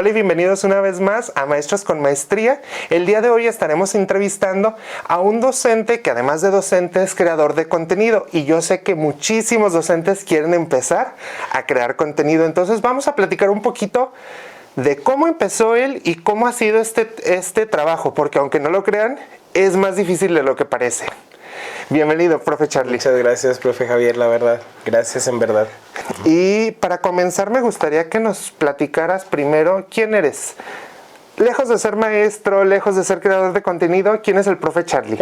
Hola y bienvenidos una vez más a Maestros con Maestría. El día de hoy estaremos entrevistando a un docente que además de docente es creador de contenido y yo sé que muchísimos docentes quieren empezar a crear contenido. Entonces vamos a platicar un poquito de cómo empezó él y cómo ha sido este trabajo, porque aunque no lo crean, es más difícil de lo que parece. Bienvenido, profe Charlie. Muchas gracias, profe Javier, la verdad. Gracias, en verdad. Y para comenzar, me gustaría que nos platicaras primero quién eres. Lejos de ser maestro, lejos de ser creador de contenido, ¿quién es el profe Charlie?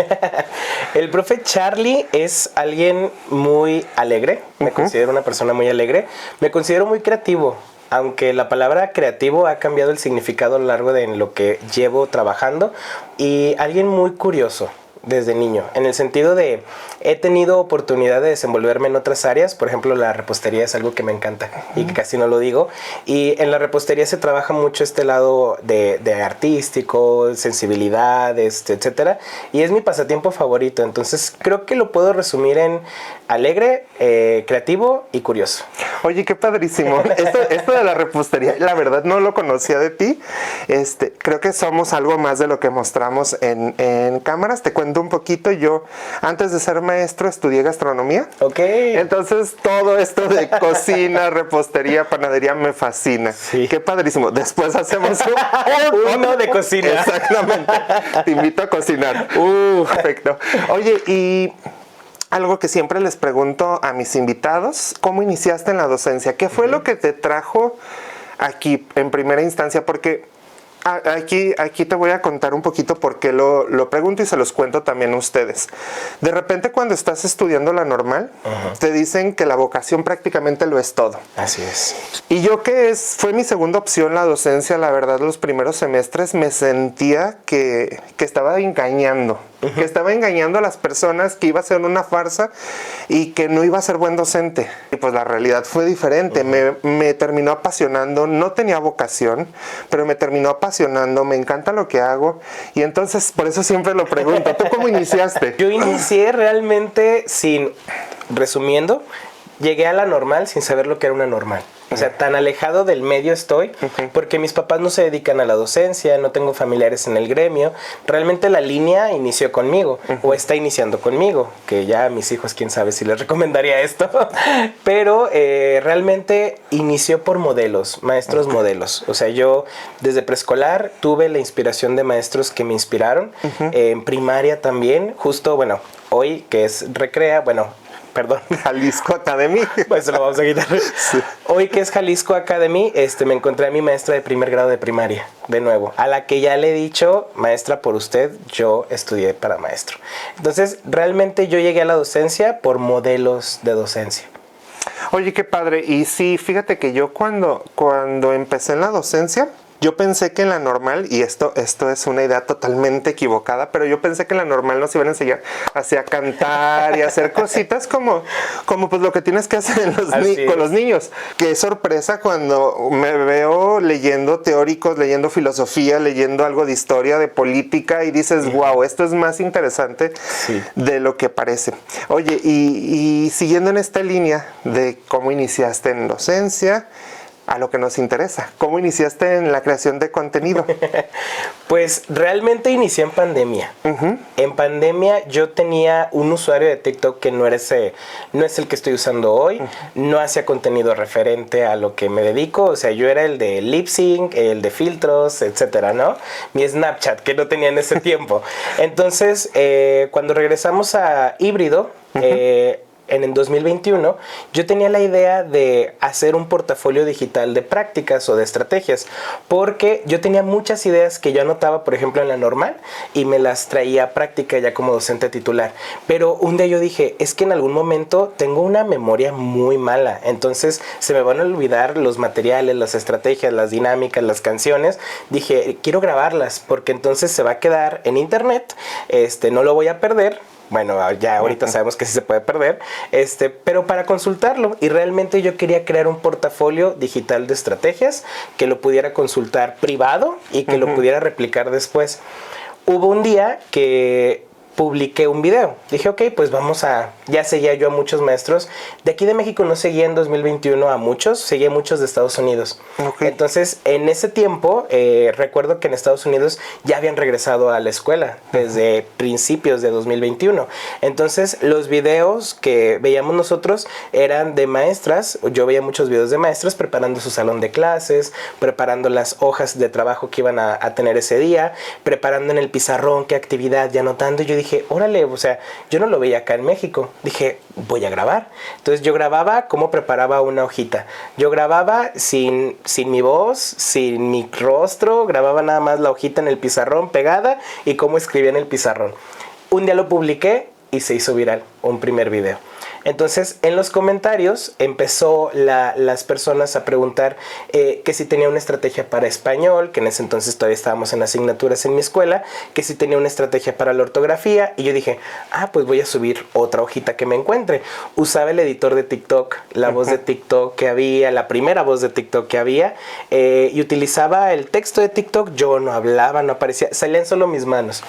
El profe Charlie es alguien muy alegre. Me considero una persona muy alegre. Me considero muy creativo. Aunque la palabra creativo ha cambiado el significado a lo largo de lo que llevo trabajando. Y alguien muy curioso desde niño, en el sentido de he tenido oportunidad de desenvolverme en otras áreas. Por ejemplo, la repostería es algo que me encanta y que casi no lo digo, y en la repostería se trabaja mucho este lado de artístico, sensibilidad, etcétera, y es mi pasatiempo favorito. Entonces creo que lo puedo resumir en alegre, creativo y curioso. Oye, qué padrísimo. Esto de la repostería, la verdad no lo conocía de ti. Creo que somos algo más de lo que mostramos en cámaras. Te cuento un poquito. Yo, antes de ser maestro, estudié gastronomía. Ok. Entonces, todo esto de cocina, repostería, panadería me fascina. Sí. Qué padrísimo. Después hacemos uno de cocina. Exactamente. Te invito a cocinar. Perfecto. Oye, y algo que siempre les pregunto a mis invitados, ¿cómo iniciaste en la docencia? ¿Qué fue lo que te trajo aquí en primera instancia? Porque aquí te voy a contar un poquito por qué lo pregunto y se los cuento también a ustedes. De repente cuando estás estudiando la normal, te dicen que la vocación prácticamente lo es todo. Así es. Y yo fue mi segunda opción la docencia, la verdad, los primeros semestres me sentía que estaba engañando. Que estaba engañando a las personas, que iba a ser una farsa y que no iba a ser buen docente. Y pues la realidad fue diferente. Me terminó apasionando. No tenía vocación, pero me terminó apasionando. Me encanta lo que hago. Y entonces, por eso siempre lo pregunto. ¿Tú cómo iniciaste? Yo inicié realmente resumiendo, llegué a la normal sin saber lo que era una normal. O sea, tan alejado del medio estoy, porque mis papás no se dedican a la docencia, no tengo familiares en el gremio. Realmente la línea inició conmigo, o está iniciando conmigo, que ya a mis hijos quién sabe si les recomendaría esto. Pero realmente inició por modelos, maestros modelos. O sea, yo desde preescolar tuve la inspiración de maestros que me inspiraron. En primaria también, justo, bueno, hoy que es Recrea, Jalisco Academy. Pues se lo vamos a quitar. Sí. Hoy que es Jalisco Academy, me encontré a mi maestra de primer grado de primaria, de nuevo, a la que ya le he dicho, maestra, por usted, yo estudié para maestro. Entonces, realmente yo llegué a la docencia por modelos de docencia. Oye, qué padre. Y sí, fíjate que yo cuando empecé en la docencia, yo pensé que en la normal, y esto es una idea totalmente equivocada, pero yo pensé que en la normal nos iban a enseñar a cantar y a hacer cositas como pues lo que tienes que hacer con los niños. Qué sorpresa cuando me veo leyendo teóricos, leyendo filosofía, leyendo algo de historia, de política, y dices, wow, esto es más interesante de lo que parece. Oye, y siguiendo en esta línea de cómo iniciaste en docencia, a lo que nos interesa. ¿Cómo iniciaste en la creación de contenido? Pues realmente inicié en pandemia. En pandemia yo tenía un usuario de TikTok que no es el que estoy usando hoy. No hacía contenido referente a lo que me dedico. O sea, yo era el de lip sync, el de filtros, etcétera, ¿no? Mi Snapchat, que no tenía en ese tiempo. Entonces, cuando regresamos a híbrido, en el 2021, yo tenía la idea de hacer un portafolio digital de prácticas o de estrategias, porque yo tenía muchas ideas que yo anotaba, por ejemplo, en la normal, y me las traía a práctica ya como docente titular. Pero un día yo dije, es que en algún momento tengo una memoria muy mala, entonces se me van a olvidar los materiales, las estrategias, las dinámicas, las canciones. Dije, quiero grabarlas, porque entonces se va a quedar en internet, no lo voy a perder. Bueno, ya ahorita sabemos que sí se puede perder, pero para consultarlo. Y realmente yo quería crear un portafolio digital de estrategias que lo pudiera consultar privado y que lo pudiera replicar después. Hubo un día que publiqué un video. Dije, ok, pues ya seguía yo a muchos maestros. De aquí de México no seguía en 2021 a muchos, seguía a muchos de Estados Unidos. Okay. Entonces, en ese tiempo, recuerdo que en Estados Unidos ya habían regresado a la escuela desde principios de 2021. Entonces, los videos que veíamos nosotros eran de maestras. Yo veía muchos videos de maestras preparando su salón de clases, preparando las hojas de trabajo que iban a tener ese día, preparando en el pizarrón qué actividad, ya anotando. Y yo dije, órale, o sea, yo no lo veía acá en México. Dije, voy a grabar. Entonces yo grababa cómo preparaba una hojita. Yo grababa sin mi voz, sin mi rostro, grababa nada más la hojita en el pizarrón pegada y cómo escribía en el pizarrón. Un día lo publiqué y se hizo viral un primer video. Entonces, en los comentarios empezó las personas a preguntar que si tenía una estrategia para español, que en ese entonces todavía estábamos en asignaturas en mi escuela, que si tenía una estrategia para la ortografía, y yo dije, pues voy a subir otra hojita que me encuentre. Usaba el editor de TikTok, la voz de TikTok que había, la primera voz de TikTok que había, y utilizaba el texto de TikTok. Yo no hablaba, no aparecía, salían solo mis manos.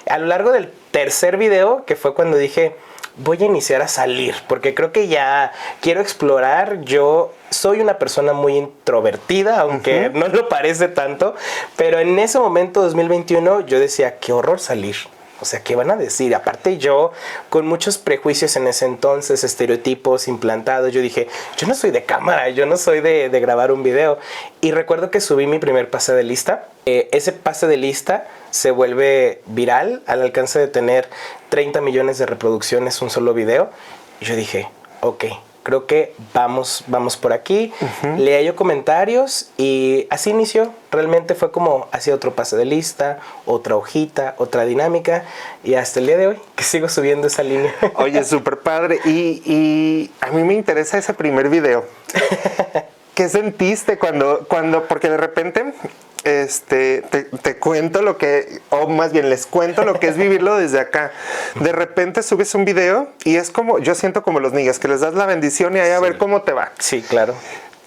A lo largo del tercer video, que fue cuando dije, voy a iniciar a salir, porque creo que ya quiero explorar. Yo soy una persona muy introvertida, aunque no lo parece tanto, pero en ese momento, 2021, yo decía, qué horror salir. O sea, ¿qué van a decir? Aparte yo, con muchos prejuicios en ese entonces, estereotipos implantados, yo dije, yo no soy de cámara, yo no soy de grabar un video. Y recuerdo que subí mi primer pase de lista. Ese pase de lista se vuelve viral al alcance de tener 30 millones de reproducciones un solo video. Y yo dije, ok, creo que vamos por aquí. Leía yo comentarios y así inició. Realmente fue como hacía otro pase de lista, otra hojita, otra dinámica, y hasta el día de hoy que sigo subiendo esa línea. Oye, súper padre. Y a mí me interesa ese primer video. ¿Qué sentiste cuando porque de repente te cuento lo que, o más bien les cuento lo que es vivirlo desde acá? De repente subes un video y es como, yo siento como los niños, que les das la bendición y ahí a ver cómo te va. Sí, claro.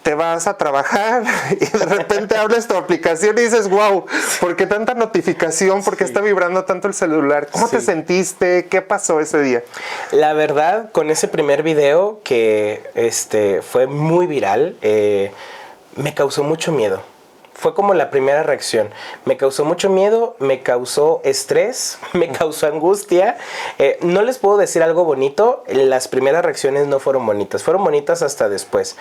Te vas a trabajar y de repente abres tu aplicación y dices, wow, ¿por qué tanta notificación? ¿Por qué está vibrando tanto el celular? ¿Cómo te sentiste? ¿Qué pasó ese día? La verdad, con ese primer video que fue muy viral, me causó mucho miedo. Fue como la primera reacción. Me causó mucho miedo, me causó estrés, me causó angustia. No les puedo decir algo bonito. Las primeras reacciones no fueron bonitas. Fueron bonitas hasta después.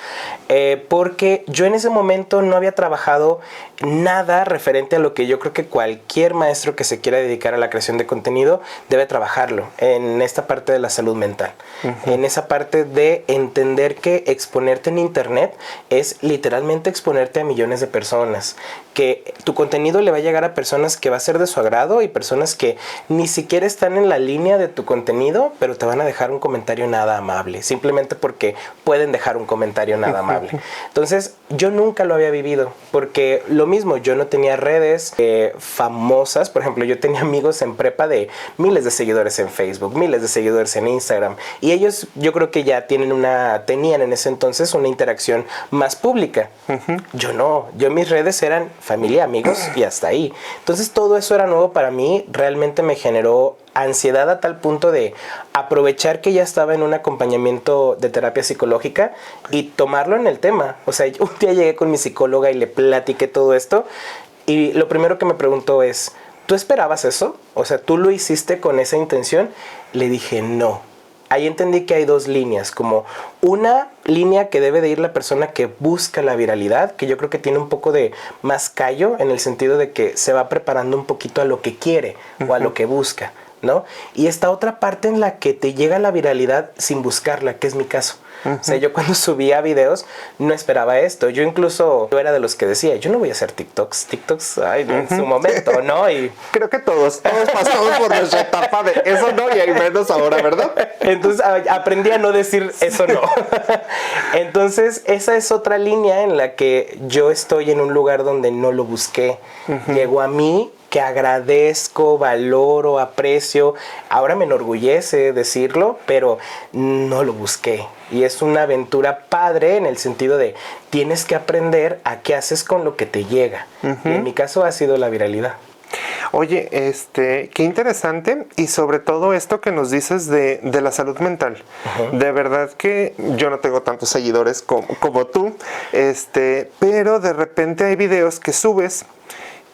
Porque yo en ese momento no había trabajado nada referente a lo que yo creo que cualquier maestro que se quiera dedicar a la creación de contenido debe trabajarlo. En esta parte de la salud mental. En esa parte de entender que exponerte en internet es literalmente exponerte a millones de personas. Que tu contenido le va a llegar a personas que va a ser de su agrado y personas que ni siquiera están en la línea de tu contenido, pero te van a dejar un comentario nada amable, simplemente porque pueden dejar un comentario nada amable. Entonces, yo nunca lo había vivido, porque lo mismo, yo no tenía redes famosas. Por ejemplo, yo tenía amigos en prepa de miles de seguidores en Facebook, miles de seguidores en Instagram, y ellos yo creo que ya tenían en ese entonces una interacción más pública. Yo no, yo mis redes eran familia, amigos y hasta ahí. Entonces todo eso era nuevo para mí. Realmente me generó ansiedad a tal punto de aprovechar que ya estaba en un acompañamiento de terapia psicológica y tomarlo en el tema. O sea, un día llegué con mi psicóloga y le platiqué todo esto y lo primero que me preguntó es, ¿tú esperabas eso? O sea, ¿tú lo hiciste con esa intención? Le dije, no. Ahí entendí que hay dos líneas, como una línea que debe de ir la persona que busca la viralidad, que yo creo que tiene un poco de más callo en el sentido de que se va preparando un poquito a lo que quiere o a lo que busca, ¿no? Y esta otra parte en la que te llega la viralidad sin buscarla, que es mi caso. O sea, yo cuando subía videos no esperaba esto. Yo era de los que decía, yo no voy a hacer TikToks, ay, en su momento, ¿no? Y creo que todos pasamos por nuestra etapa de eso no, y hay menos ahora, ¿verdad? Entonces aprendí a no decir eso no. Entonces esa es otra línea en la que yo estoy en un lugar donde no lo busqué. Llegó a mí, que agradezco, valoro, aprecio. Ahora me enorgullece decirlo, pero no lo busqué. Y es una aventura padre en el sentido de tienes que aprender a qué haces con lo que te llega. Y en mi caso ha sido la viralidad. Oye, qué interesante, y sobre todo esto que nos dices de la salud mental. De verdad que yo no tengo tantos seguidores como tú, pero de repente hay videos que subes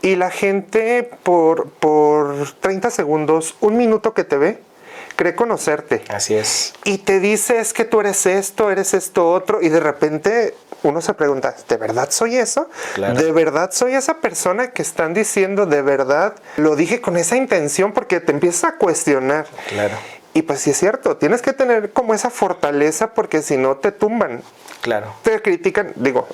y la gente por 30 segundos, un minuto que te ve, cree conocerte. Así es. Y te dice, es que tú eres esto otro, y de repente uno se pregunta, ¿de verdad soy eso? Claro. ¿De verdad soy esa persona que están diciendo? ¿De verdad lo dije con esa intención? Porque te empiezas a cuestionar. Claro. Y pues sí es cierto, tienes que tener como esa fortaleza, porque si no te tumban. Claro. Te critican, digo,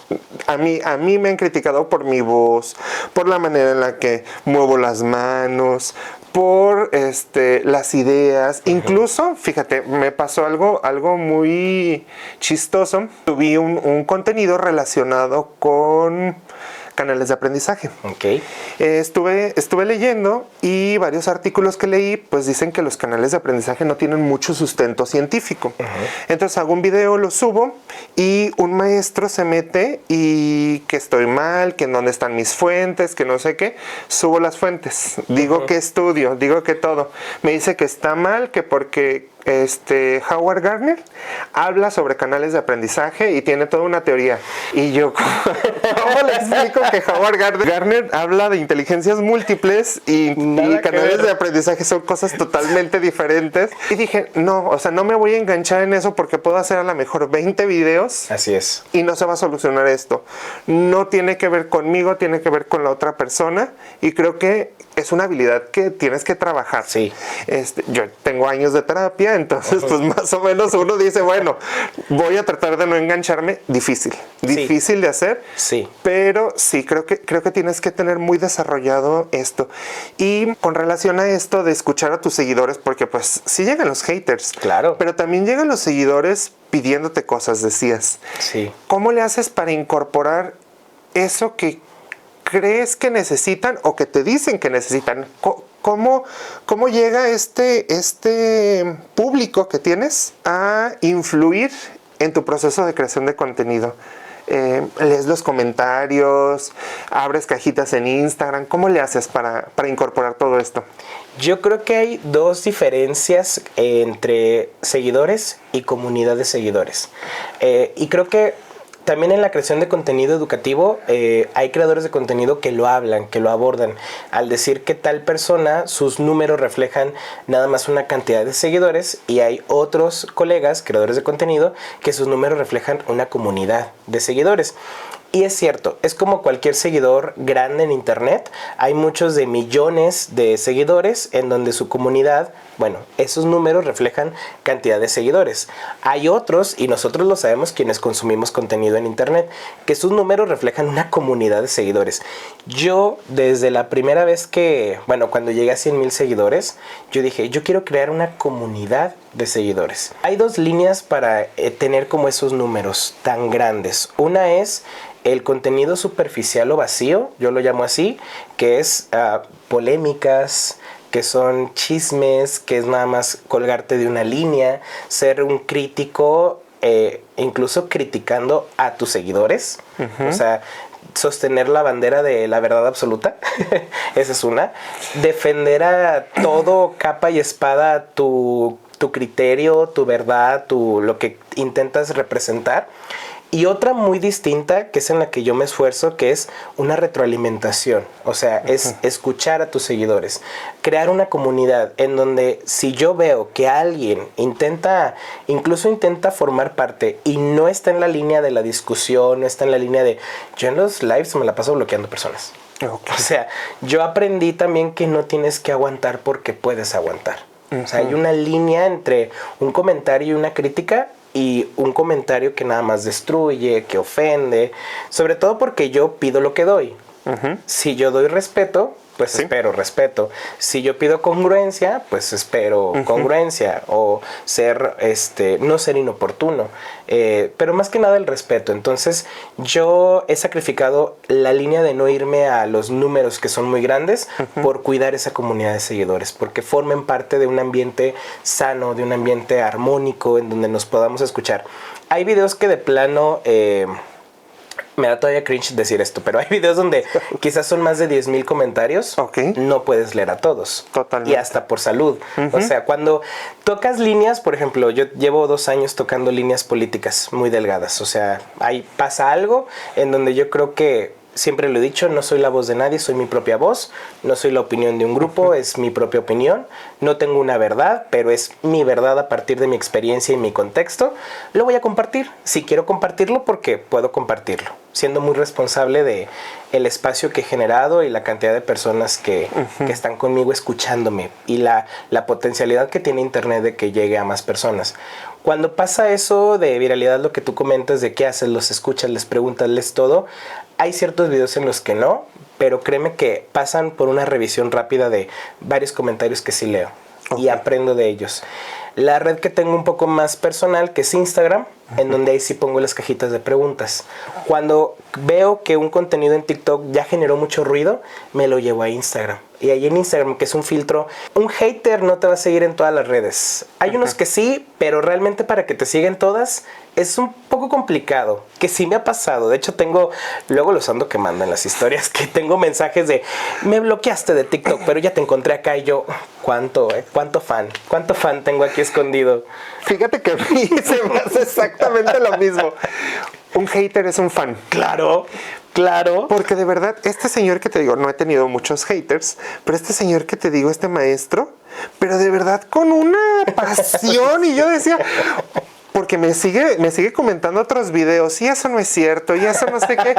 a mí me han criticado por mi voz, por la manera en la que muevo las manos, por las ideas. Incluso, fíjate, me pasó algo muy chistoso. Subí un contenido relacionado con canales de aprendizaje. Ok. Estuve leyendo, y varios artículos que leí pues dicen que los canales de aprendizaje no tienen mucho sustento científico. Entonces hago un video, lo subo, y un maestro se mete y que estoy mal, que en dónde están mis fuentes, que no sé qué. Subo las fuentes, digo que estudio, digo que todo. Me dice que está mal, que porque Howard Gardner habla sobre canales de aprendizaje y tiene toda una teoría. Y yo, ¿cómo le explico que Howard Gardner habla de inteligencias múltiples y canales de aprendizaje son cosas totalmente diferentes? Y dije, no, o sea, no me voy a enganchar en eso, porque puedo hacer a lo mejor 20 videos. Así es. Y no se va a solucionar esto. No tiene que ver conmigo, tiene que ver con la otra persona, y creo que es una habilidad que tienes que trabajar. Sí. Yo tengo años de terapia, entonces pues más o menos uno dice, bueno, voy a tratar de no engancharme. Difícil de hacer. Sí. Pero sí, creo que tienes que tener muy desarrollado esto. Y con relación a esto de escuchar a tus seguidores, porque pues sí llegan los haters. Claro. Pero también llegan los seguidores pidiéndote cosas, decías. Sí. ¿Cómo le haces para incorporar eso que crees que necesitan o que te dicen que necesitan? ¿Cómo llega este público que tienes a influir en tu proceso de creación de contenido? ¿Lees los comentarios? ¿Abres cajitas en Instagram? ¿Cómo le haces para incorporar todo esto? Yo creo que hay dos diferencias entre seguidores y comunidad de seguidores. Y creo que también en la creación de contenido educativo hay creadores de contenido que lo hablan, que lo abordan. Al decir que tal persona, sus números reflejan nada más una cantidad de seguidores, y hay otros colegas, creadores de contenido, que sus números reflejan una comunidad de seguidores. Y es cierto, es como cualquier seguidor grande en internet. Hay muchos de millones de seguidores en donde su comunidad, bueno, esos números reflejan cantidad de seguidores. Hay otros, y nosotros lo sabemos quienes consumimos contenido en internet, que sus números reflejan una comunidad de seguidores. Yo, desde la primera vez cuando llegué a 100,000 seguidores, yo dije, yo quiero crear una comunidad de seguidores. Hay dos líneas para tener como esos números tan grandes. Una es el contenido superficial o vacío, yo lo llamo así, que es polémicas, que son chismes, que es nada más colgarte de una línea, ser un crítico, incluso criticando a tus seguidores. O sea, sostener la bandera de la verdad absoluta. Esa es una. Defender a todo capa y espada tu criterio, tu verdad, lo que intentas representar. Y otra muy distinta, que es en la que yo me esfuerzo, que es una retroalimentación. O sea, es escuchar a tus seguidores. Crear una comunidad en donde si yo veo que alguien incluso intenta formar parte y no está en la línea de la discusión, no está en la línea de... Yo en los lives me la paso bloqueando personas. Okay. O sea, yo aprendí también que no tienes que aguantar porque puedes aguantar. O sea, hay una línea entre un comentario y una crítica, y un comentario que nada más destruye, que ofende, sobre todo porque yo pido lo que doy. Si yo doy respeto, pues espero respeto. Si yo pido congruencia, pues espero congruencia, o no ser inoportuno. Pero más que nada el respeto. Entonces yo he sacrificado la línea de no irme a los números que son muy grandes por cuidar esa comunidad de seguidores, porque formen parte de un ambiente sano, de un ambiente armónico en donde nos podamos escuchar. Hay videos que de plano Me da todavía cringe decir esto, pero hay videos donde quizás son más de 10,000 comentarios. Ok. No puedes leer a todos. Totalmente. Y hasta por salud. O sea, cuando tocas líneas, por ejemplo, yo llevo 2 años tocando líneas políticas muy delgadas. O sea, ahí pasa algo en donde yo creo que, siempre lo he dicho, no soy la voz de nadie, soy mi propia voz. No soy la opinión de un grupo, es mi propia opinión. No tengo una verdad, pero es mi verdad a partir de mi experiencia y mi contexto. Lo voy a compartir. Si quiero compartirlo, porque puedo compartirlo, siendo muy responsable de el espacio que he generado y la cantidad de personas que están conmigo escuchándome y la potencialidad que tiene Internet de que llegue a más personas. Cuando pasa eso de viralidad, lo que tú comentas de qué haces, los escuchas, les preguntas, les todo, hay ciertos videos en los que no, pero créeme que pasan por una revisión rápida de varios comentarios que sí leo y aprendo de ellos. La red que tengo un poco más personal, que es Instagram, en donde ahí sí pongo las cajitas de preguntas. Cuando veo que un contenido en TikTok ya generó mucho ruido, me lo llevo a Instagram. Y ahí en Instagram, que es un filtro, un hater no te va a seguir en todas las redes. Hay unos que sí, pero realmente para que te sigan todas es un poco complicado, que sí me ha pasado. De hecho, luego los ando quemando en las historias, que tengo mensajes de, me bloqueaste de TikTok, pero ya te encontré acá. Y yo, ¿cuánto fan tengo aquí escondido? Fíjate que a mí se me hace exactamente lo mismo. Un hater es un fan. Claro. Porque de verdad, este señor que te digo, no he tenido muchos haters, pero este señor que te digo, este maestro, pero de verdad con una pasión. Y yo decía, porque me sigue comentando otros videos, y eso no es cierto, y eso no sé qué.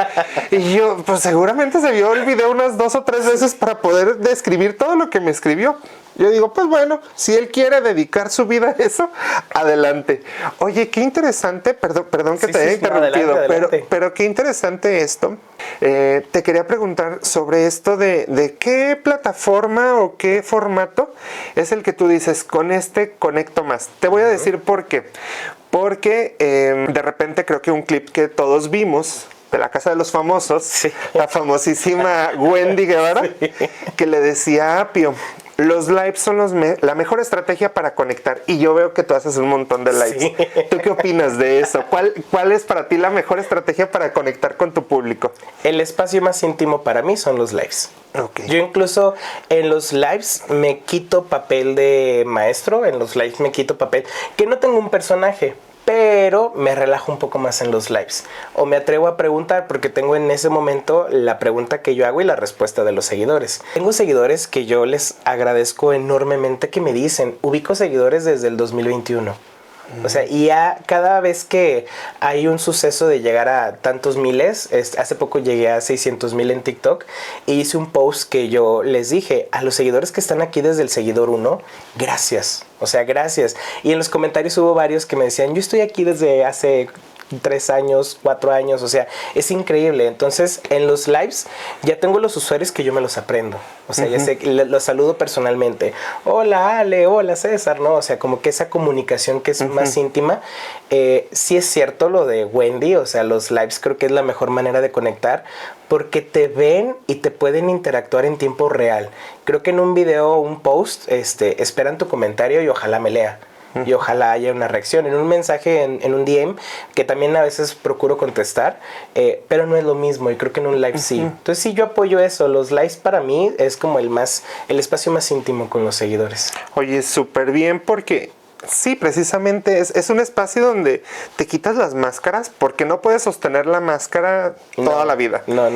Y yo, pues seguramente se vio el video unas 2 o 3 veces para poder describir todo lo que me escribió. Yo digo, pues bueno, si él quiere dedicar su vida a eso, adelante. Oye, qué interesante, perdón que te haya interrumpido, no, adelante. pero qué interesante esto. Te quería preguntar sobre esto de qué plataforma o qué formato es el que tú dices, con este conecto más. Te voy a decir por qué. Porque de repente creo que un clip que todos vimos de la Casa de los Famosos, sí, la famosísima Wendy Guevara, sí, que le decía a Apio, los lives son la mejor estrategia para conectar. Y yo veo que tú haces un montón de lives. Sí. ¿Tú qué opinas de eso? ¿Cuál es para ti la mejor estrategia para conectar con tu público? El espacio más íntimo para mí son los lives. Okay. Yo incluso en los lives me quito papel de maestro. En los lives me quito papel que no tengo un personaje, pero me relajo un poco más en los lives. O me atrevo a preguntar porque tengo en ese momento la pregunta que yo hago y la respuesta de los seguidores. Tengo seguidores que yo les agradezco enormemente que me dicen, ubico seguidores desde el 2021. O sea, y ya cada vez que hay un suceso de llegar a tantos miles, hace poco llegué a 600,000 en TikTok y hice un post que yo les dije a los seguidores que están aquí desde el seguidor 1, gracias. O sea, gracias. Y en los comentarios hubo varios que me decían, yo estoy aquí desde hace 3 años, 4 años, o sea, es increíble. Entonces, en los lives ya tengo los usuarios que yo me los aprendo. O sea, ya sé, los saludo personalmente. Hola Ale, hola César, ¿no? O sea, como que esa comunicación que es más íntima. Sí es cierto lo de Wendy, o sea, los lives creo que es la mejor manera de conectar porque te ven y te pueden interactuar en tiempo real. Creo que en un video o un post, esperan tu comentario y ojalá me lea. Y ojalá haya una reacción en un mensaje, en un DM, que también a veces procuro contestar, pero no es lo mismo y creo que en un live sí. Entonces sí, yo apoyo eso. Los lives para mí es como el espacio más íntimo con los seguidores. Oye, súper bien porque sí, precisamente es un espacio donde te quitas las máscaras porque no puedes sostener la máscara toda la vida. No.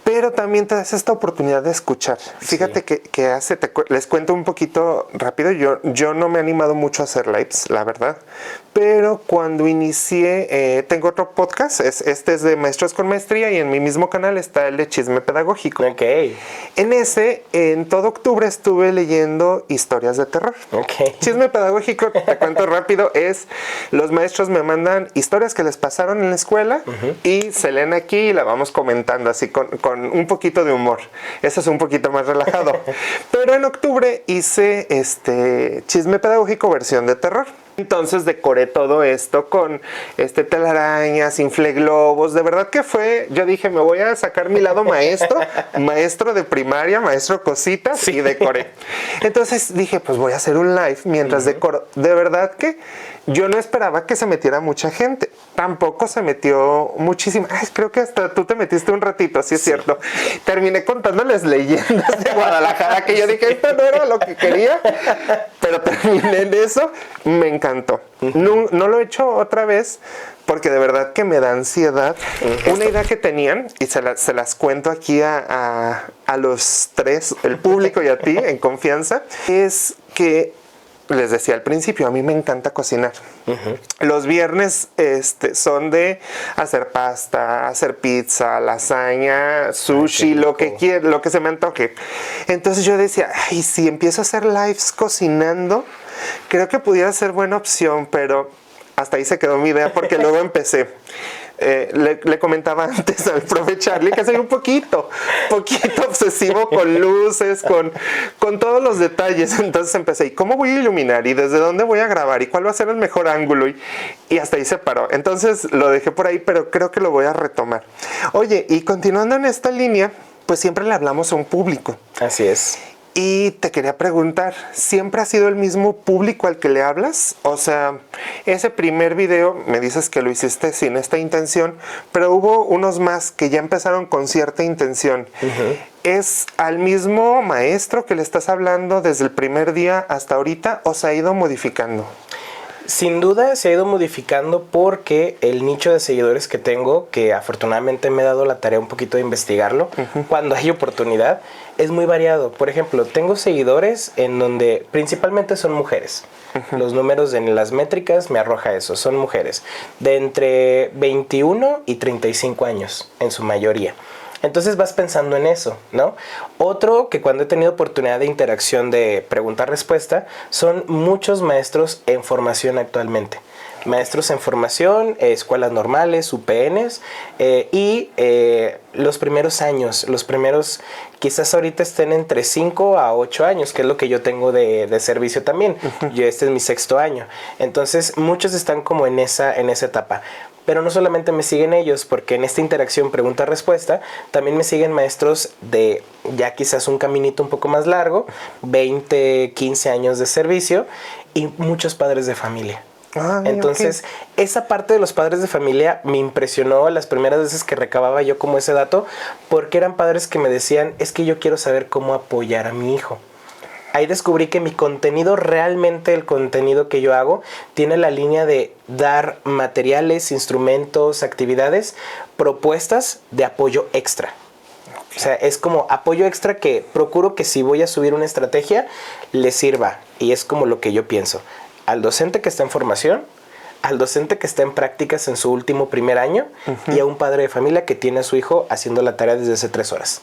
Pero también te das esta oportunidad de escuchar. Fíjate sí. que les cuento un poquito rápido. Yo no me he animado mucho a hacer lives, la verdad. Pero cuando inicié, tengo otro podcast. Este es de Maestros con Maestría y en mi mismo canal está el de Chisme Pedagógico. Ok. En ese, en todo octubre estuve leyendo historias de terror. Ok. Chisme Pedagógico, te cuento rápido, es los maestros me mandan historias que les pasaron en la escuela y se leen aquí y la vamos comentando así con un poquito de humor. Eso es un poquito más relajado. Pero en octubre hice Chisme Pedagógico versión de terror. Entonces decoré todo esto con telarañas, inflé globos. De verdad que yo dije, me voy a sacar mi lado maestro de primaria, maestro cositas, sí. Y decoré. Entonces dije, pues voy a hacer un live mientras decoro. De verdad que yo no esperaba que se metiera mucha gente. Tampoco se metió muchísima. Ay, creo que hasta tú te metiste un ratito, sí es cierto. Terminé contándoles leyendas de Guadalajara que yo dije, esto no era lo que quería, pero terminé en eso. Me encantó. No lo he hecho otra vez porque de verdad que me da ansiedad. Una idea que tenían, y se las cuento aquí a los tres, el público y a ti, en confianza, es que les decía al principio, a mí me encanta cocinar. Los viernes son de hacer pasta, hacer pizza, lasaña, sushi, lo que quiera, lo que se me antoje. Entonces yo decía, ay, si empiezo a hacer lives cocinando, creo que pudiera ser buena opción, pero hasta ahí se quedó mi idea porque luego empecé. Le comentaba antes al profe Charlie que soy un poquito obsesivo con luces, con todos los detalles. Entonces empecé, ¿y cómo voy a iluminar? ¿Y desde dónde voy a grabar? ¿Y cuál va a ser el mejor ángulo? Y hasta ahí se paró. Entonces lo dejé por ahí, pero creo que lo voy a retomar. Oye, y continuando en esta línea, pues siempre le hablamos a un público. Así es. Y te quería preguntar, ¿siempre ha sido el mismo público al que le hablas? O sea, ese primer video me dices que lo hiciste sin esta intención, pero hubo unos más que ya empezaron con cierta intención. ¿Es al mismo maestro que le estás hablando desde el primer día hasta ahorita o se ha ido modificando? Sin duda se ha ido modificando porque el nicho de seguidores que tengo, que afortunadamente me he dado la tarea un poquito de investigarlo, cuando hay oportunidad, es muy variado. Por ejemplo, tengo seguidores en donde principalmente son mujeres. Los números en las métricas me arroja eso, son mujeres de entre 21 y 35 años en su mayoría. Entonces vas pensando en eso, ¿no? Otro que cuando he tenido oportunidad de interacción de pregunta-respuesta son muchos maestros en formación actualmente. Maestros en formación, escuelas normales, UPNs y los primeros años, quizás ahorita estén entre 5 a 8 años, que es lo que yo tengo de servicio también. Este es mi 6º año. Entonces muchos están como en esa etapa. Pero no solamente me siguen ellos, porque en esta interacción pregunta-respuesta también me siguen maestros de ya quizás un caminito un poco más largo, 20, 15 años de servicio y muchos padres de familia. Entonces, esa parte de los padres de familia me impresionó las primeras veces que recababa yo como ese dato, porque eran padres que me decían, es que yo quiero saber cómo apoyar a mi hijo. Ahí descubrí que mi contenido, realmente el contenido que yo hago, tiene la línea de dar materiales, instrumentos, actividades, propuestas de apoyo extra. O sea, es como apoyo extra que procuro que si voy a subir una estrategia, le sirva. Y es como lo que yo pienso. Al docente que está en formación, al docente que está en prácticas en su último primer año y a un padre de familia que tiene a su hijo haciendo la tarea desde hace 3 horas.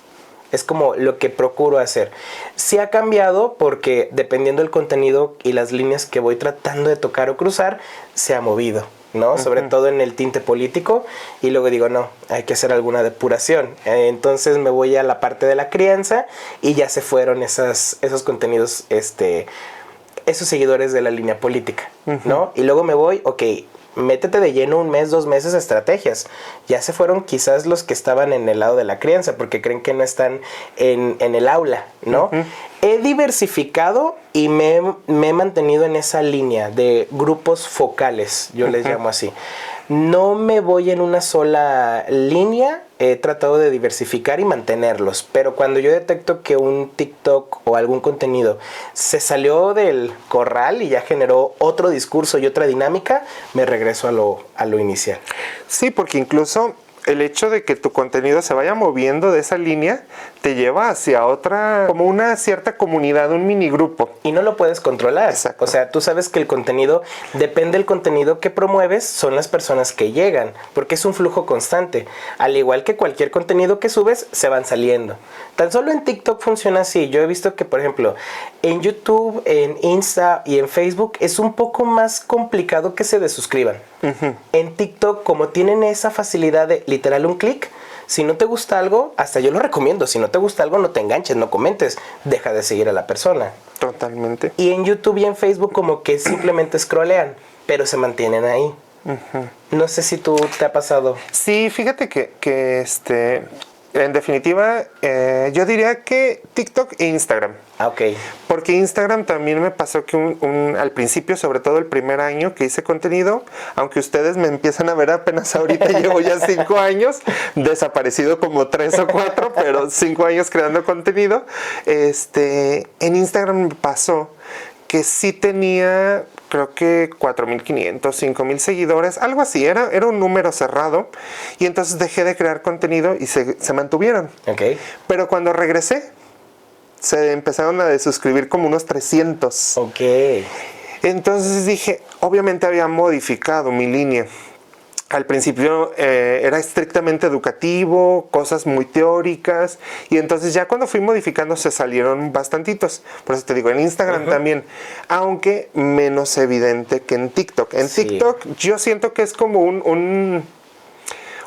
Es como lo que procuro hacer. Sí ha cambiado porque dependiendo del contenido y las líneas que voy tratando de tocar o cruzar, se ha movido, ¿no? Sobre todo en el tinte político. Y luego digo, no, hay que hacer alguna depuración. Entonces me voy a la parte de la crianza y ya se fueron esos contenidos, esos seguidores de la línea política, ¿no? Y luego me voy, ok, métete de lleno 1 mes, 2 meses a estrategias. Ya se fueron quizás los que estaban en el lado de la crianza porque creen que no están en el aula, ¿no? He diversificado y me he mantenido en esa línea de grupos focales, yo les llamo así. No me voy en una sola línea, he tratado de diversificar y mantenerlos, pero cuando yo detecto que un TikTok o algún contenido se salió del corral y ya generó otro discurso y otra dinámica, me regreso a lo inicial. Sí, porque incluso el hecho de que tu contenido se vaya moviendo de esa línea te lleva hacia otra, como una cierta comunidad, un mini grupo. Y no lo puedes controlar. Exacto. O sea, tú sabes que el contenido, depende del contenido que promueves, son las personas que llegan, porque es un flujo constante. Al igual que cualquier contenido que subes, se van saliendo. Tan solo en TikTok funciona así. Yo he visto que, por ejemplo, en YouTube, en Insta y en Facebook es un poco más complicado que se desuscriban. En TikTok, como tienen esa facilidad de literal un clic, si no te gusta algo, hasta yo lo recomiendo. Si no te gusta algo, no te enganches, no comentes. Deja de seguir a la persona. Totalmente. Y en YouTube y en Facebook como que simplemente scrollean, pero se mantienen ahí. No sé si tú te ha pasado. Sí, fíjate que En definitiva, yo diría que TikTok e Instagram. Ah, ok. Porque Instagram también me pasó que al principio, sobre todo el primer año que hice contenido, aunque ustedes me empiezan a ver apenas ahorita, llevo ya 5 años, desaparecido como 3 o 4, pero 5 años creando contenido. En Instagram me pasó que sí tenía, creo que 4,500, 5,000 seguidores, algo así, era un número cerrado, y entonces dejé de crear contenido y se mantuvieron. Ok. Pero cuando regresé, se empezaron a desuscribir como unos 300. Ok. Entonces dije, obviamente había modificado mi línea. Al principio era estrictamente educativo, cosas muy teóricas, y entonces ya cuando fui modificando se salieron bastantitos. Por eso te digo, en Instagram también, aunque menos evidente que en TikTok. En TikTok yo siento que es como un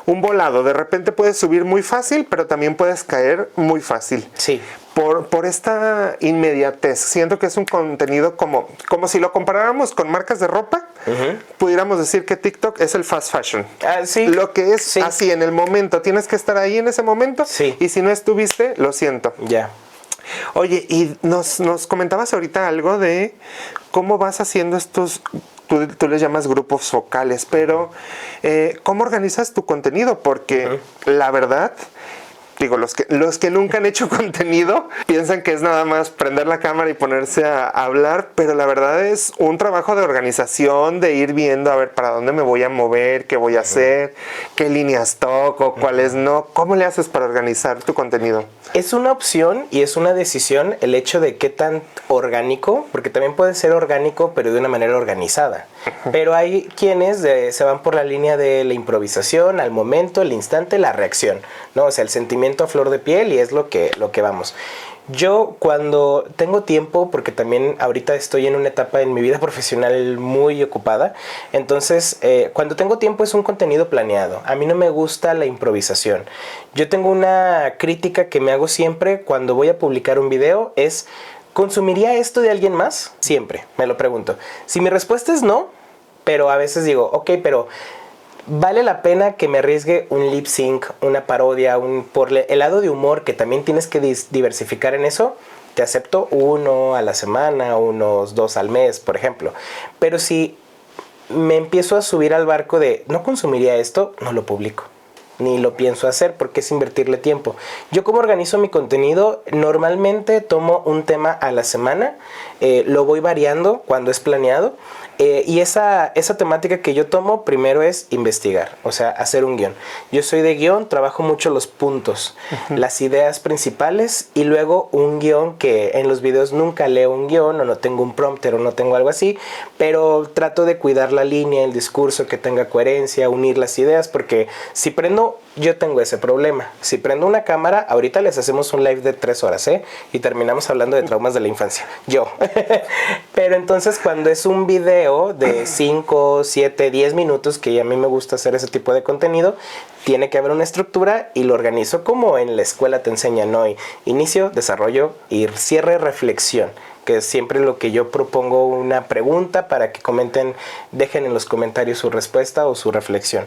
volado. De repente puedes subir muy fácil, pero también puedes caer muy fácil. Sí. Por esta inmediatez. Siento que es un contenido como si lo comparáramos con marcas de ropa, pudiéramos decir que TikTok es el fast fashion. Sí. Lo que es así en el momento. Tienes que estar ahí en ese momento. Sí. Y si no estuviste, lo siento. Ya. Oye, y nos comentabas ahorita algo de cómo vas haciendo estos... Tú les llamas grupos focales, pero ¿cómo organizas tu contenido? Porque la verdad, digo, los que nunca han hecho contenido piensan que es nada más prender la cámara y ponerse a hablar, pero la verdad es un trabajo de organización, de ir viendo a ver para dónde me voy a mover, qué voy a hacer, qué líneas toco, cuáles no. ¿Cómo le haces para organizar tu contenido? Es una opción y es una decisión el hecho de qué tan orgánico, porque también puede ser orgánico pero de una manera organizada. Pero hay quienes se van por la línea de la improvisación, al momento, el instante, la reacción, ¿no? O sea, el sentimiento a flor de piel, y es lo que vamos. Yo cuando tengo tiempo, porque también ahorita estoy en una etapa en mi vida profesional muy ocupada, entonces cuando tengo tiempo es un contenido planeado. A mí no me gusta la improvisación. Yo tengo una crítica que me hago siempre cuando voy a publicar un video, es: ¿consumiría esto de alguien más? Siempre, me lo pregunto. Si mi respuesta es no, pero a veces digo, ok, pero ¿vale la pena que me arriesgue un lip sync, una parodia, por el lado de humor que también tienes que diversificar en eso? Te acepto 1 a la semana, unos 2 al mes, por ejemplo. Pero si me empiezo a subir al barco de no consumiría esto, no lo publico. Ni lo pienso hacer porque es invertirle tiempo. Yo como organizo mi contenido, normalmente tomo un tema a la semana, lo voy variando cuando es planeado. Y esa temática que yo tomo primero es investigar, o sea, hacer un guión. Yo soy de guión, trabajo mucho los puntos, las ideas principales, y luego un guión que en los videos nunca leo un guión, o no tengo un prompter, o no tengo algo así, pero trato de cuidar la línea, el discurso, que tenga coherencia, unir las ideas, porque si prendo, yo tengo ese problema. Si prendo una cámara, ahorita les hacemos un live de 3 horas, y terminamos hablando de traumas de la infancia, yo. Pero entonces cuando es un video de 5, 7, 10 minutos, que a mí me gusta hacer ese tipo de contenido, tiene que haber una estructura y lo organizo como en la escuela te enseñan hoy: inicio, desarrollo y cierre, reflexión, que es siempre lo que yo propongo, una pregunta para que comenten, dejen en los comentarios su respuesta o su reflexión.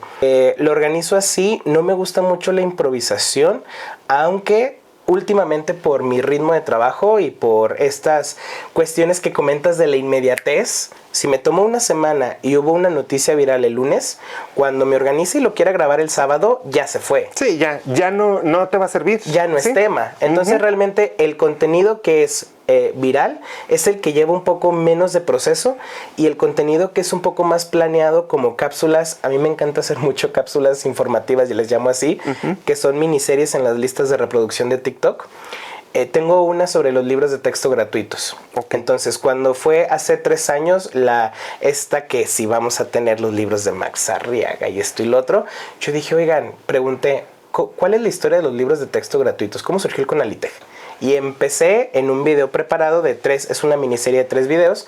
Lo organizo así. No me gusta mucho la improvisación, aunque últimamente por mi ritmo de trabajo y por estas cuestiones que comentas de la inmediatez, si me tomo una semana y hubo una noticia viral el lunes, cuando me organice y lo quiera grabar el sábado, ya se fue. Sí, ya no te va a servir. Ya no es tema. Entonces realmente el contenido que es viral es el que lleva un poco menos de proceso, y el contenido que es un poco más planeado, como cápsulas. A mí me encanta hacer mucho cápsulas informativas, y les llamo así, que son miniseries en las listas de reproducción de TikTok. Tengo una sobre los libros de texto gratuitos. Entonces, cuando fue hace 3 años esta que si vamos a tener los libros de Max Arriaga y esto y lo otro, yo dije, oigan, pregunté, ¿cuál es la historia de los libros de texto gratuitos? ¿Cómo surgió el Conalitec? Y empecé en un video preparado de 3, es una miniserie de 3 videos,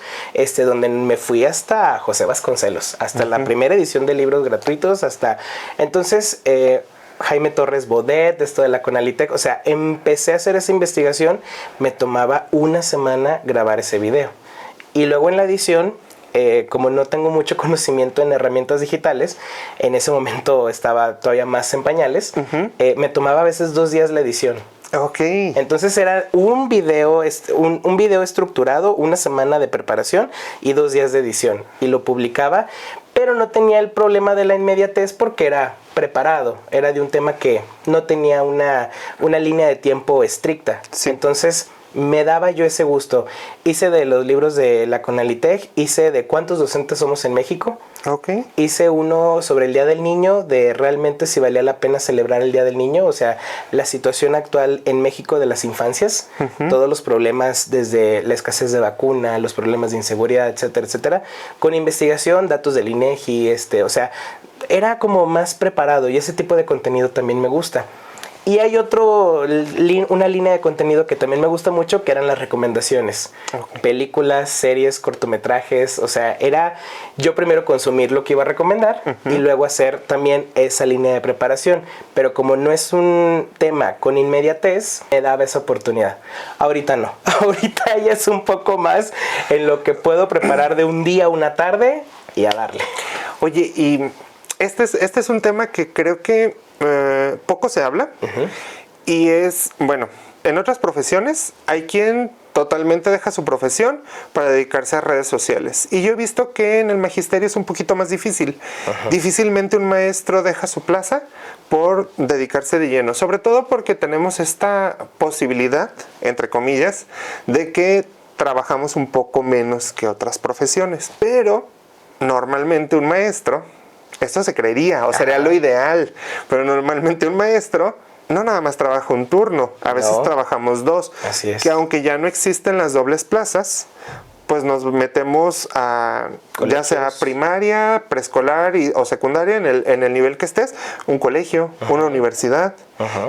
donde me fui hasta José Vasconcelos, hasta la primera edición de libros gratuitos, hasta entonces Jaime Torres Bodet, esto de la Conalitec. O sea, empecé a hacer esa investigación, me tomaba una semana grabar ese video. Y luego en la edición como no tengo mucho conocimiento en herramientas digitales, en ese momento estaba todavía más en pañales, me tomaba a veces 2 días la edición. Ok. Entonces era un video estructurado, una semana de preparación y 2 días de edición. Y lo publicaba, pero no tenía el problema de la inmediatez porque era preparado. Era de un tema que no tenía una línea de tiempo estricta. Sí. Entonces me daba yo ese gusto. Hice de los libros de la Conalitec, hice de cuántos docentes somos en México. Ok. Hice uno sobre el Día del Niño, de realmente si valía la pena celebrar el Día del Niño, o sea, la situación actual en México de las infancias, todos los problemas desde la escasez de vacuna, los problemas de inseguridad, etcétera, etcétera, con investigación, datos del INEGI, o sea, era como más preparado y ese tipo de contenido también me gusta. Y hay una línea de contenido que también me gusta mucho, que eran las recomendaciones. Okay. Películas, series, cortometrajes, o sea, era yo primero consumir lo que iba a recomendar y luego hacer también esa línea de preparación. Pero como no es un tema con inmediatez, me daba esa oportunidad. Ahorita no, ahorita ya es un poco más en lo que puedo preparar de un día a una tarde y a darle. Oye, y este es un tema que creo que poco se habla y es, bueno, en otras profesiones hay quien totalmente deja su profesión para dedicarse a redes sociales y yo he visto que en el magisterio es un poquito más difícil. Difícilmente un maestro deja su plaza por dedicarse de lleno, sobre todo porque tenemos esta posibilidad, entre comillas, de que trabajamos un poco menos que otras profesiones, pero normalmente un maestro, esto se creería o sería lo ideal, pero normalmente un maestro no nada más trabaja un turno, a veces trabajamos 2. Así es. Que aunque ya no existen las dobles plazas, pues nos metemos a colegios, ya sea primaria, preescolar o secundaria, en el nivel que estés, un colegio, una universidad,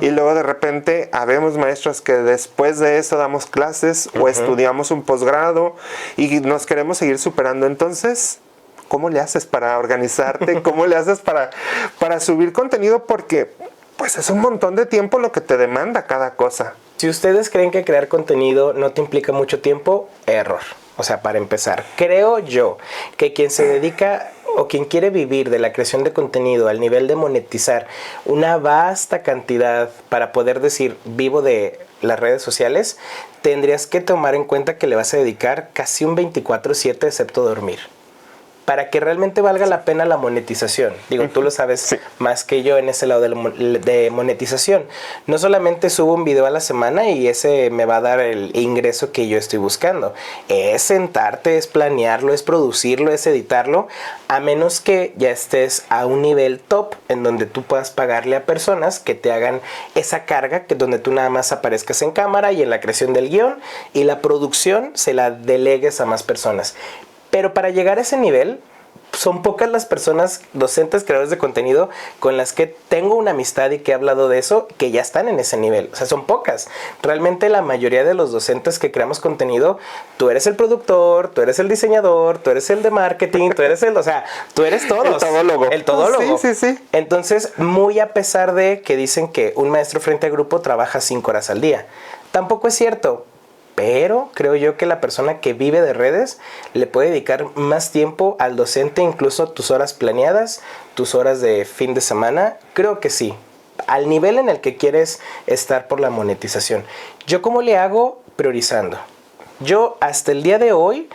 y luego de repente habemos maestros que después de eso damos clases o estudiamos un posgrado y nos queremos seguir superando. Entonces, ¿cómo le haces para organizarte? ¿Cómo le haces para subir contenido? Porque pues es un montón de tiempo lo que te demanda cada cosa. Si ustedes creen que crear contenido no te implica mucho tiempo, error. O sea, para empezar, creo yo que quien se dedica o quien quiere vivir de la creación de contenido al nivel de monetizar una vasta cantidad para poder decir vivo de las redes sociales, tendrías que tomar en cuenta que le vas a dedicar casi un 24/7 excepto dormir. Para que realmente valga la pena la monetización. Digo, tú lo sabes más que yo en ese lado de monetización. No solamente subo un video a la semana y ese me va a dar el ingreso que yo estoy buscando. Es sentarte, es planearlo, es producirlo, es editarlo, a menos que ya estés a un nivel top en donde tú puedas pagarle a personas que te hagan esa carga, que donde tú nada más aparezcas en cámara y en la creación del guión y la producción se la delegues a más personas. Pero para llegar a ese nivel, son pocas las personas, docentes, creadores de contenido, con las que tengo una amistad y que he hablado de eso, que ya están en ese nivel. O sea, son pocas. Realmente la mayoría de los docentes que creamos contenido, tú eres el productor, tú eres el diseñador, tú eres el de marketing, tú eres tú eres todos. El todólogo. El todólogo. Sí. Entonces, muy a pesar de que dicen que un maestro frente a grupo trabaja 5 horas al día. Tampoco es cierto. Pero creo yo que la persona que vive de redes le puede dedicar más tiempo al docente, incluso tus horas planeadas, tus horas de fin de semana. Creo que sí, al nivel en el que quieres estar por la monetización. ¿Yo cómo le hago? Priorizando. Yo hasta el día de hoy,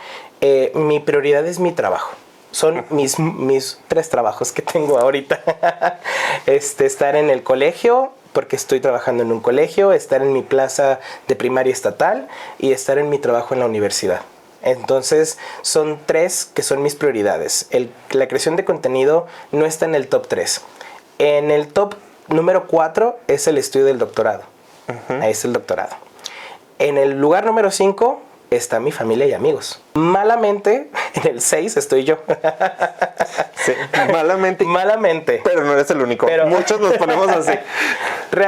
mi prioridad es mi trabajo. Son mis 3 trabajos que tengo ahorita. Estar en el colegio, porque estoy trabajando en un colegio, estar en mi plaza de primaria estatal y estar en mi trabajo en la universidad. Entonces son 3 que son mis prioridades. La creación de contenido no está en el top 3. En el top número 4 es el estudio del doctorado. Ahí es el doctorado. En el lugar número 5 está mi familia y amigos. Malamente, en el 6 estoy yo. Sí, malamente. Malamente. Pero no eres el único. Muchos nos ponemos así.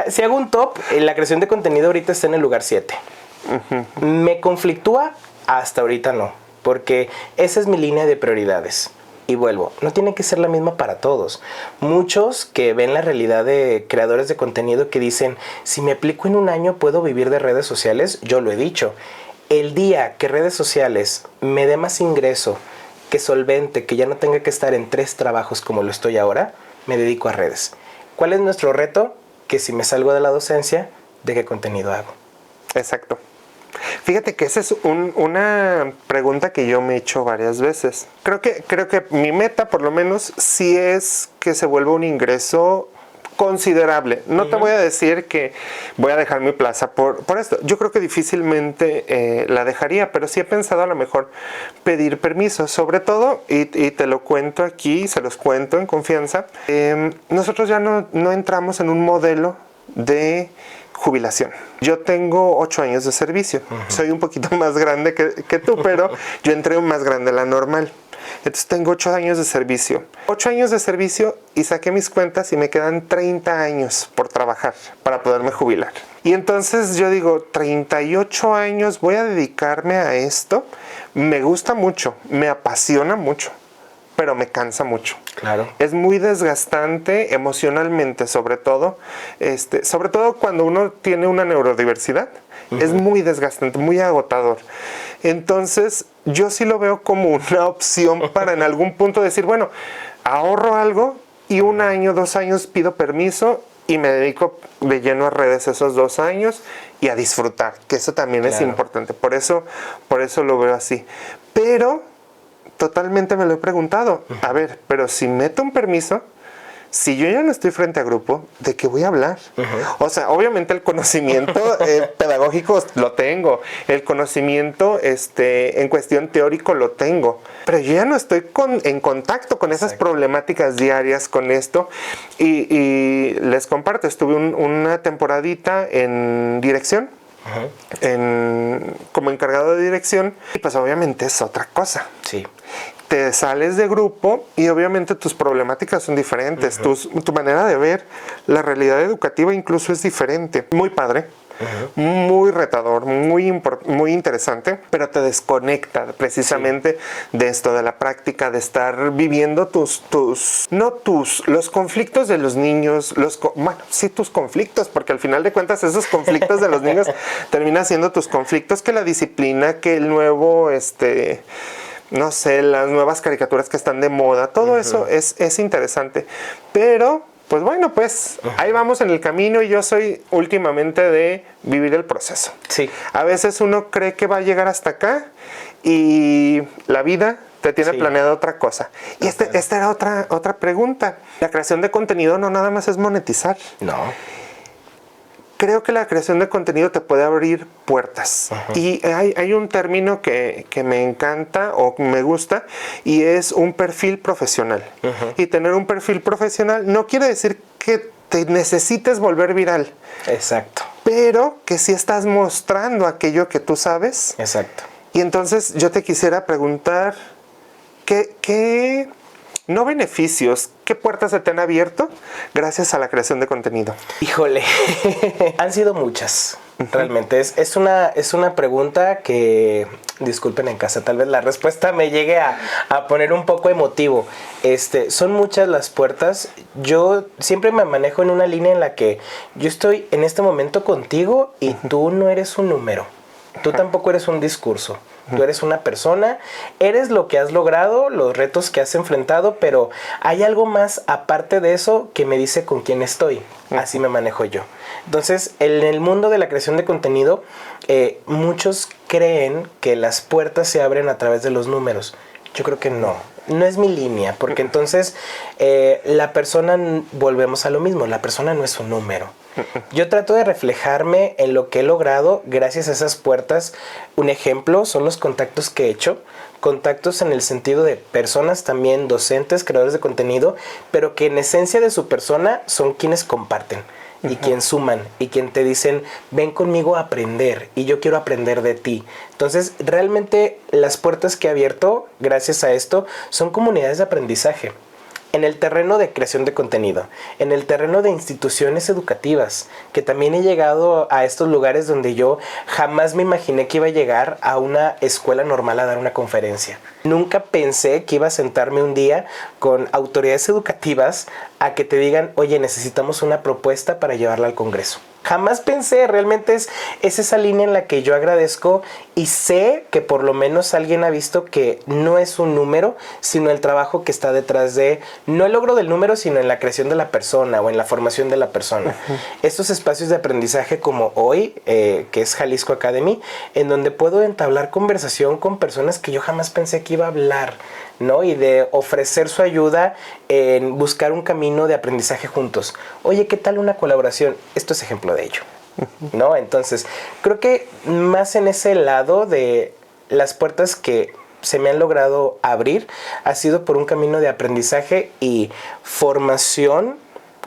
Si hago un top, la creación de contenido ahorita está en el lugar 7. ¿Me conflictúa? Hasta ahorita no. Porque esa es mi línea de prioridades. Y vuelvo, no tiene que ser la misma para todos. Muchos que ven la realidad de creadores de contenido que dicen, si me aplico en un año, ¿puedo vivir de redes sociales? Yo lo he dicho. El día que redes sociales me dé más ingreso que solvente, que ya no tenga que estar en 3 trabajos como lo estoy ahora, me dedico a redes. ¿Cuál es nuestro reto? Que si me salgo de la docencia, ¿de qué contenido hago? Exacto. Fíjate que esa es una pregunta que yo me he hecho varias veces. Creo que mi meta, por lo menos, sí es que se vuelva un ingreso considerable. No te voy a decir que voy a dejar mi plaza por esto. Yo creo que difícilmente la dejaría, pero sí he pensado a lo mejor pedir permiso. Sobre todo, y te lo cuento aquí, se los cuento en confianza, nosotros ya no entramos en un modelo de jubilación. Yo tengo 8 años de servicio. Soy un poquito más grande que tú, pero yo entré más grande de la normal. Entonces tengo 8 años de servicio. 8 años de servicio y saqué mis cuentas y me quedan 30 años por trabajar para poderme jubilar. Y entonces yo digo, 38 años voy a dedicarme a esto. Me gusta mucho, me apasiona mucho, pero me cansa mucho. Claro. Es muy desgastante emocionalmente, sobre todo cuando uno tiene una neurodiversidad. Es muy desgastante, muy agotador. Entonces, yo sí lo veo como una opción para en algún punto decir, bueno, ahorro algo y 1 año, 2 años pido permiso y me dedico de lleno a redes esos 2 años y a disfrutar, que eso también es importante. Por eso lo veo así. Pero totalmente me lo he preguntado. A ver, pero si meto un permiso, si yo ya no estoy frente a grupo, ¿de qué voy a hablar? O sea, obviamente el conocimiento pedagógico lo tengo, el conocimiento en cuestión teórico lo tengo, pero yo ya no estoy en contacto con esas problemáticas diarias con esto. Y les comparto, estuve una temporadita en dirección, como encargado de dirección, y pues obviamente es otra cosa. Sí. Te sales de grupo y obviamente tus problemáticas son diferentes. Tu manera de ver la realidad educativa incluso es diferente. Muy padre, muy retador, muy interesante, pero te desconecta precisamente de esto, de la práctica, de estar viviendo los conflictos de los niños, tus conflictos, porque al final de cuentas esos conflictos de los niños terminan siendo tus conflictos, que la disciplina, que el nuevo, no sé, las nuevas caricaturas que están de moda, todo eso es interesante. Pero, pues bueno, ahí vamos en el camino y yo soy últimamente de vivir el proceso. Sí. A veces uno cree que va a llegar hasta acá y la vida te tiene planeado otra cosa. Y esta era otra pregunta. La creación de contenido no nada más es monetizar. No. Creo que la creación de contenido te puede abrir puertas. Y hay un término que me encanta o me gusta, y es un perfil profesional. Y tener un perfil profesional no quiere decir que te necesites volver viral. Exacto. Pero que sí estás mostrando aquello que tú sabes. Exacto. Y entonces yo te quisiera preguntar, ¿qué no beneficios, qué puertas se te han abierto gracias a la creación de contenido? Híjole, han sido muchas. Realmente es una pregunta que, disculpen en casa, tal vez la respuesta me llegue a poner un poco emotivo. Son muchas las puertas. Yo siempre me manejo en una línea en la que yo estoy en este momento contigo y tú no eres un número. Tú tampoco eres un discurso. Tú eres una persona, eres lo que has logrado, los retos que has enfrentado, pero hay algo más aparte de eso que me dice con quién estoy. Así me manejo yo. Entonces, en el mundo de la creación de contenido, muchos creen que las puertas se abren a través de los números. Yo creo que no. No es mi línea, porque entonces la persona, volvemos a lo mismo, la persona no es un número. Yo trato de reflejarme en lo que he logrado gracias a esas puertas. Un ejemplo son los contactos que he hecho. Contactos en el sentido de personas también, docentes, creadores de contenido, pero que en esencia de su persona son quienes comparten y quien suman y quien te dicen, ven conmigo a aprender y yo quiero aprender de ti. Entonces, realmente las puertas que he abierto gracias a esto son comunidades de aprendizaje. En el terreno de creación de contenido, en el terreno de instituciones educativas, que también he llegado a estos lugares donde yo jamás me imaginé que iba a llegar a una escuela normal a dar una conferencia. Nunca pensé que iba a sentarme un día con autoridades educativas a que te digan, oye, necesitamos una propuesta para llevarla al Congreso. Jamás pensé, realmente es esa línea en la que yo agradezco y sé que por lo menos alguien ha visto que no es un número, sino el trabajo que está detrás de, no el logro del número, sino en la creación de la persona o en la formación de la persona. Estos espacios de aprendizaje como hoy, que es Jalisco Academy, en donde puedo entablar conversación con personas que yo jamás pensé que iba a hablar, ¿no? Y de ofrecer su ayuda en buscar un camino de aprendizaje juntos. Oye, ¿qué tal una colaboración? Esto es ejemplo de ello, ¿no? Entonces, creo que más en ese lado de las puertas que se me han logrado abrir ha sido por un camino de aprendizaje y formación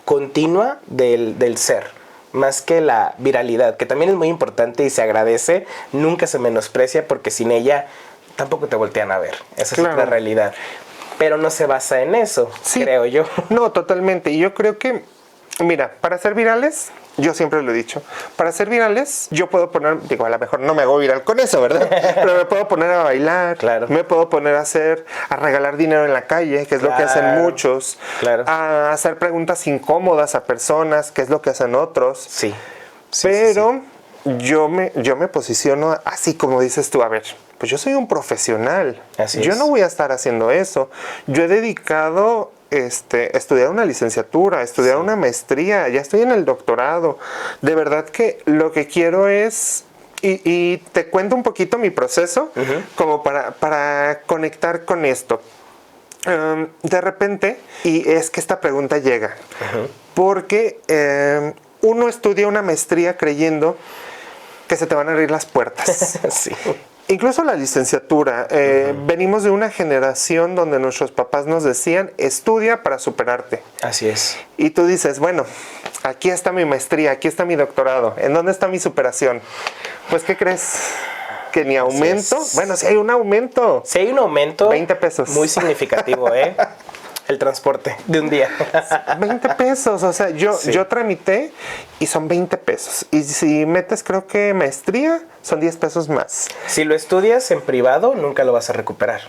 continua del ser, más que la viralidad, que también es muy importante y se agradece, nunca se menosprecia porque sin ella tampoco te voltean a ver. Esa es otra realidad. Pero no se basa en eso, creo yo. No, totalmente. Y yo creo que, mira, para ser virales, yo siempre lo he dicho, para ser virales, yo puedo poner, digo, a lo mejor no me hago viral con eso, ¿verdad? Pero me puedo poner a bailar, me puedo poner a regalar dinero en la calle, que es lo que hacen muchos, a hacer preguntas incómodas a personas, que es lo que hacen otros. Sí. Pero yo me posiciono así como dices tú, a ver, pues yo soy un profesional. Yo no voy a estar haciendo eso. Yo he dedicado estudiar una licenciatura, estudiar una maestría, ya estoy en el doctorado. De verdad que lo que quiero es, y te cuento un poquito mi proceso, como para conectar con esto. De repente, y es que esta pregunta llega, porque uno estudia una maestría creyendo que se te van a abrir las puertas. Incluso la licenciatura. Venimos de una generación donde nuestros papás nos decían, estudia para superarte. Así es. Y tú dices, bueno, aquí está mi maestría, aquí está mi doctorado. ¿En dónde está mi superación? Pues, ¿qué crees? ¿Que ni aumento? Bueno, sí hay un aumento. Sí hay un aumento. 20 pesos. Muy significativo, ¿eh? El transporte de un día. 20 pesos, o sea, yo tramité y son 20 pesos. Y si metes, creo que maestría, son 10 pesos más. Si lo estudias en privado, nunca lo vas a recuperar.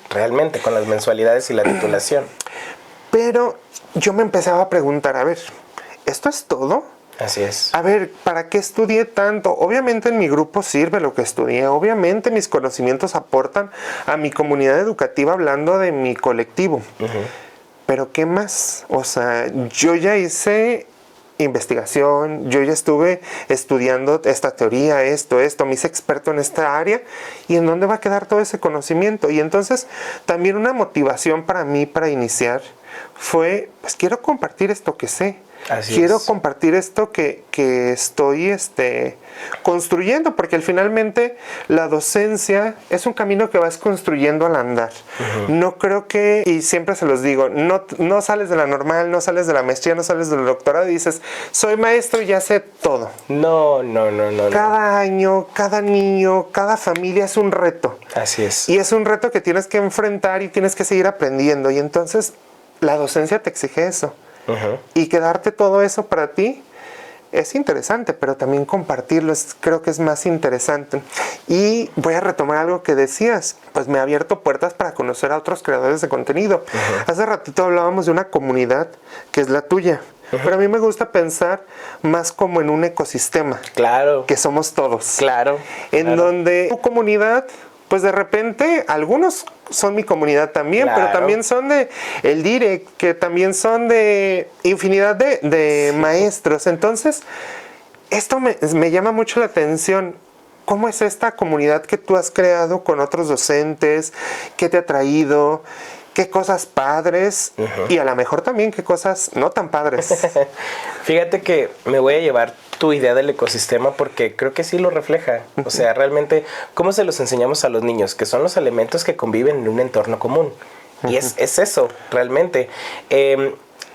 Realmente, con las mensualidades y la titulación. Pero yo me empezaba a preguntar, a ver, ¿esto es todo? Así es. A ver, ¿para qué estudié tanto? Obviamente en mi grupo sirve lo que estudié. Obviamente mis conocimientos aportan a mi comunidad educativa hablando de mi colectivo. Pero ¿qué más? O sea, yo ya hice investigación, yo ya estuve estudiando esta teoría, esto, me hice experto en esta área. ¿Y en dónde va a quedar todo ese conocimiento? Y entonces también una motivación para mí para iniciar fue, pues quiero compartir esto que sé. Quiero compartir esto que estoy construyendo, porque finalmente la docencia es un camino que vas construyendo al andar. No creo que, y siempre se los digo, no sales de la normal, no sales de la maestría, no sales del doctorado y dices, soy maestro y ya sé todo. No. Cada año, cada niño, cada familia es un reto. Así es. Y es un reto que tienes que enfrentar y tienes que seguir aprendiendo. Y entonces la docencia te exige eso. Y quedarte todo eso para ti es interesante, pero también compartirlo creo que es más interesante. Y voy a retomar algo que decías, pues me ha abierto puertas para conocer a otros creadores de contenido. Hace ratito hablábamos de una comunidad que es la tuya, pero a mí me gusta pensar más como en un ecosistema. Claro. Que somos todos. Claro. Donde tu comunidad, pues de repente algunos son mi comunidad también, pero también son de el direct, que también son de infinidad de maestros. Entonces, esto me llama mucho la atención. ¿Cómo es esta comunidad que tú has creado con otros docentes? ¿Qué te ha traído? ¿Qué cosas padres? Y a lo mejor también qué cosas no tan padres. Fíjate que me voy a llevar tu idea del ecosistema porque creo que sí lo refleja. O sea, realmente, ¿cómo se los enseñamos a los niños? Que son los elementos que conviven en un entorno común. Y es eso, realmente.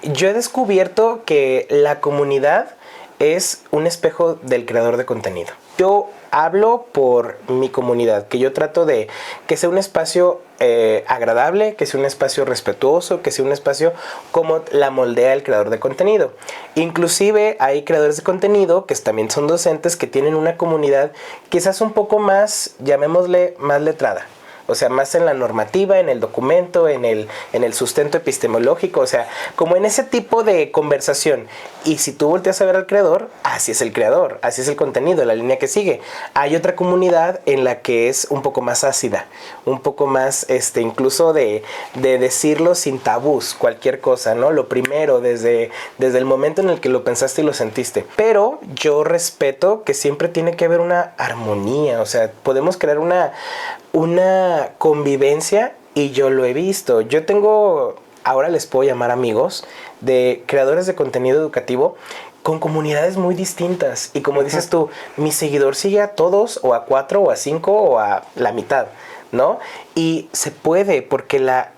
Yo he descubierto que la comunidad es un espejo del creador de contenido. Yo hablo por mi comunidad, que yo trato de que sea un espacio agradable, que sea un espacio respetuoso, que sea un espacio como la moldea el creador de contenido. Inclusive hay creadores de contenido que también son docentes que tienen una comunidad quizás un poco más, llamémosle, más letrada. O sea, más en la normativa, en el documento, en el sustento epistemológico, o sea, como en ese tipo de conversación. Y si tú volteas a ver al creador, así es el creador, así es el contenido, la línea que sigue. Hay otra comunidad en la que es un poco más ácida, un poco más, incluso de decirlo sin tabús, cualquier cosa, ¿no? Lo primero, desde el momento en el que lo pensaste y lo sentiste. Pero yo respeto que siempre tiene que haber una armonía, o sea, podemos crear una convivencia, y yo lo he visto. Yo tengo, ahora les puedo llamar amigos, de creadores de contenido educativo con comunidades muy distintas. Y como dices tú, mi seguidor sigue a todos, o a 4, o a 5, o a la mitad, ¿no? Y se puede, porque la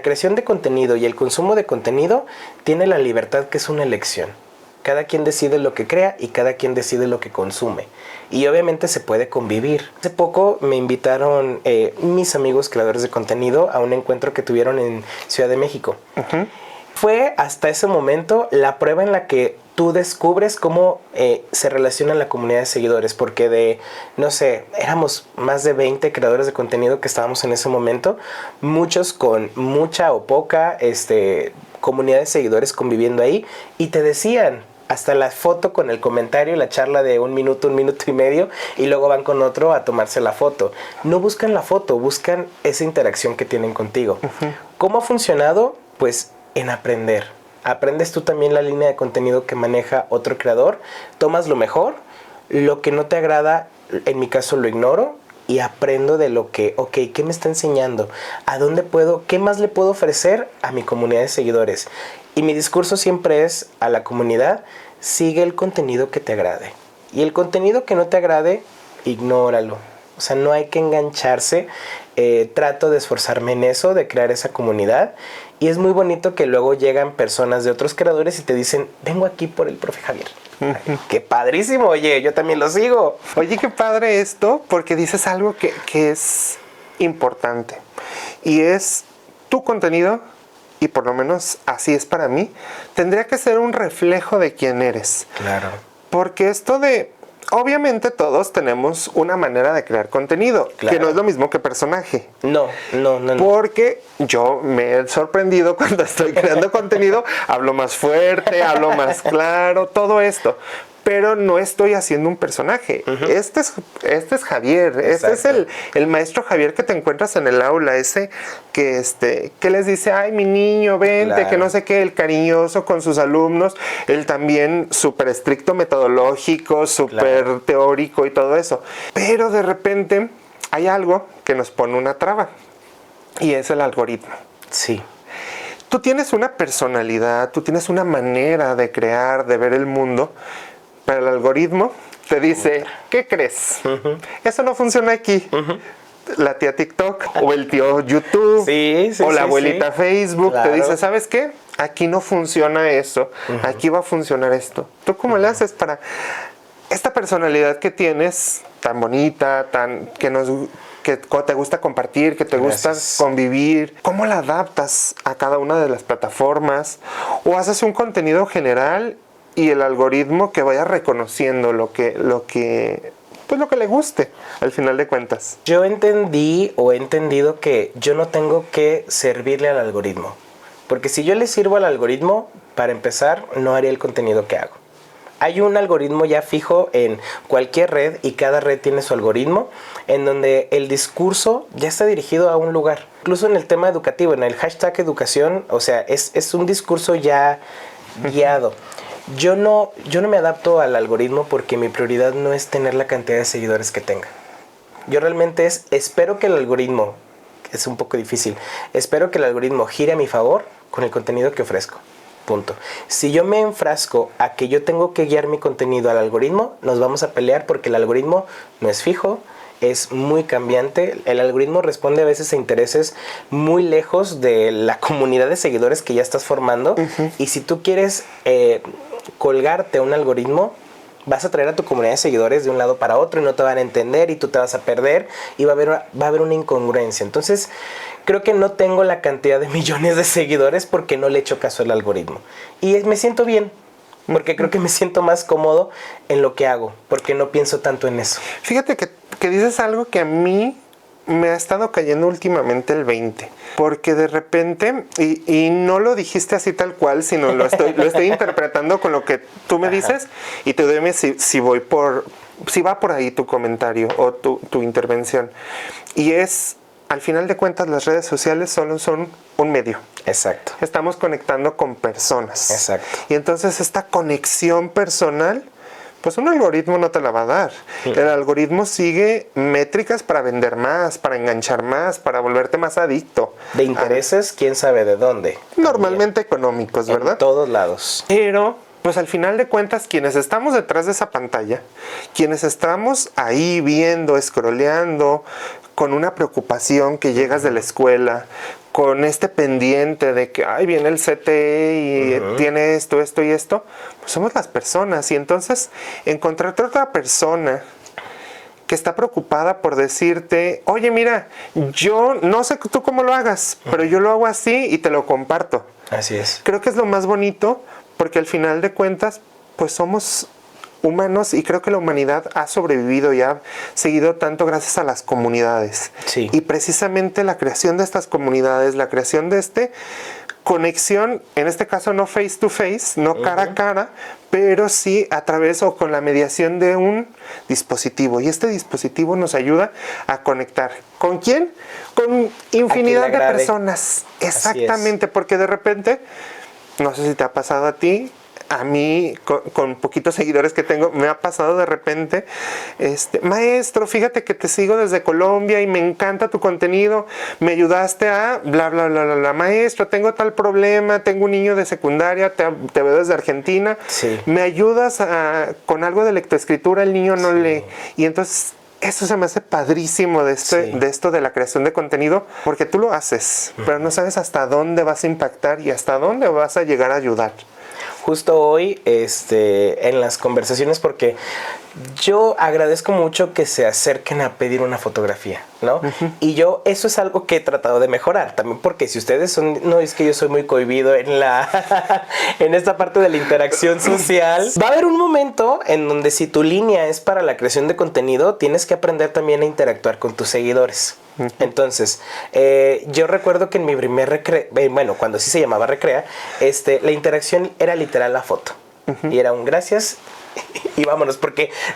creación de contenido y el consumo de contenido tiene la libertad, que es una elección. Cada quien decide lo que crea y cada quien decide lo que consume. Y obviamente se puede convivir. Hace poco me invitaron mis amigos creadores de contenido a un encuentro que tuvieron en Ciudad de México. Fue hasta ese momento la prueba en la que tú descubres cómo se relaciona la comunidad de seguidores, porque no sé, éramos más de 20 creadores de contenido que estábamos en ese momento, muchos con mucha o poca comunidad de seguidores conviviendo ahí, y te decían, hasta la foto con el comentario, la charla de 1 minuto, 1 minuto y medio, y luego van con otro a tomarse la foto. No buscan la foto, buscan esa interacción que tienen contigo. ¿Cómo ha funcionado? Pues en aprender. Aprendes tú también la línea de contenido que maneja otro creador, tomas lo mejor, lo que no te agrada, en mi caso lo ignoro, y aprendo de lo que, ok, ¿qué me está enseñando? ¿A dónde puedo? ¿Qué más le puedo ofrecer a mi comunidad de seguidores? Y mi discurso siempre es a la comunidad: sigue el contenido que te agrade. Y el contenido que no te agrade, ignóralo. O sea, no hay que engancharse. Trato de esforzarme en eso, de crear esa comunidad. Y es muy bonito que luego llegan personas de otros creadores y te dicen, vengo aquí por el profe Javier. Ay, ¡qué padrísimo! Oye, yo también lo sigo. Oye, qué padre esto, porque dices algo que es importante. Y es tu contenido, y por lo menos así es para mí, tendría que ser un reflejo de quién eres. Claro. Porque esto de... Obviamente todos tenemos una manera de crear contenido, claro, que no es lo mismo que personaje. No. Porque yo me he sorprendido cuando estoy creando contenido, hablo más fuerte, hablo más claro, todo esto. Pero no estoy haciendo un personaje. Este es Javier. Exacto. Este es el maestro Javier que te encuentras en el aula. Ese que les dice, ay, mi niño, vente, claro, que no sé qué, el cariñoso con sus alumnos. Él también súper estricto metodológico, súper claro, teórico y todo eso. Pero de repente hay algo que nos pone una traba. Y es el algoritmo. Sí. Tú tienes una personalidad, tú tienes una manera de crear, de ver el mundo. Pero el algoritmo te dice, ¿qué crees? Eso no funciona aquí. La tía TikTok o el tío YouTube o la abuelita Facebook claro, te dice, ¿sabes qué? Aquí no funciona eso. Aquí va a funcionar esto. ¿Tú cómo le haces para esta personalidad que tienes tan bonita, que te gusta compartir, que te gusta convivir? ¿Cómo la adaptas a cada una de las plataformas? ¿O haces un contenido general y el algoritmo que vaya reconociendo lo que le guste al final de cuentas? Yo he entendido que yo no tengo que servirle al algoritmo, porque si yo le sirvo al algoritmo, para empezar, no haría el contenido que hago. Hay un algoritmo ya fijo en cualquier red, y cada red tiene su algoritmo, en donde el discurso ya está dirigido a un lugar. Incluso en el tema educativo, en el hashtag educación, o sea, es un discurso ya guiado. Yo no me adapto al algoritmo porque mi prioridad no es tener la cantidad de seguidores que tenga. Yo realmente espero que el algoritmo, es un poco difícil, espero que el algoritmo gire a mi favor con el contenido que ofrezco. Punto. Si yo me enfrasco a que yo tengo que guiar mi contenido al algoritmo, nos vamos a pelear, porque el algoritmo no es fijo, es muy cambiante. El algoritmo responde a veces a intereses muy lejos de la comunidad de seguidores que ya estás formando. Y si tú quieres colgarte a un algoritmo, vas a traer a tu comunidad de seguidores de un lado para otro y no te van a entender y tú te vas a perder y va a haber una incongruencia. Entonces, creo que no tengo la cantidad de millones de seguidores porque no le echo caso al algoritmo. Y me siento bien, porque creo que me siento más cómodo en lo que hago, porque no pienso tanto en eso. Fíjate que dices algo que a mí me ha estado cayendo últimamente el 20, porque de repente, y no lo dijiste así tal cual, sino lo estoy interpretando con lo que tú me dices, y te dime si va por ahí tu comentario o tu intervención. Y es, al final de cuentas, las redes sociales solo son un medio. Exacto. Estamos conectando con personas. Exacto. Y entonces esta conexión personal, pues un algoritmo no te la va a dar. El algoritmo sigue métricas para vender más, para enganchar más, para volverte más adicto. De intereses, quién sabe de dónde. Normalmente económicos, ¿verdad? En todos lados. Pero, pues al final de cuentas, quienes estamos detrás de esa pantalla, quienes estamos ahí viendo, scrolleando, con una preocupación que llegas de la escuela, con este pendiente de que, ay, viene el CTE y tiene esto y esto, pues somos las personas. Y entonces, encontrarte otra persona que está preocupada por decirte, oye, mira, yo no sé tú cómo lo hagas, pero yo lo hago así y te lo comparto. Así es. Creo que es lo más bonito, porque al final de cuentas, pues somos humanos y creo que la humanidad ha sobrevivido y ha seguido tanto gracias a las comunidades. Sí. Y precisamente la creación de estas comunidades, la creación de conexión, en este caso no face to face, no cara a cara, pero sí a través o con la mediación de un dispositivo. Y este dispositivo nos ayuda a conectar. ¿Con quién? Con infinidad de personas. Exactamente, porque de repente, no sé si te ha pasado a ti, a mí, con poquitos seguidores que tengo, me ha pasado de repente, maestro, fíjate que te sigo desde Colombia y me encanta tu contenido, me ayudaste a bla, bla, bla, bla, bla. Maestro, tengo tal problema, tengo un niño de secundaria, te veo desde Argentina, sí. Me ayudas con algo de lectoescritura, el niño no lee. Y entonces, eso se me hace padrísimo de esto de la creación de contenido, porque tú lo haces, pero no sabes hasta dónde vas a impactar y hasta dónde vas a llegar a ayudar. Justo hoy, en las conversaciones, porque yo agradezco mucho que se acerquen a pedir una fotografía, ¿no? Y eso es algo que he tratado de mejorar, también porque si ustedes no, es que yo soy muy cohibido en esta parte de la interacción social, va a haber un momento en donde si tu línea es para la creación de contenido, tienes que aprender también a interactuar con tus seguidores. Entonces, yo recuerdo que en mi primer cuando sí se llamaba Recrea, la interacción era literal la foto. Y era un gracias y vámonos,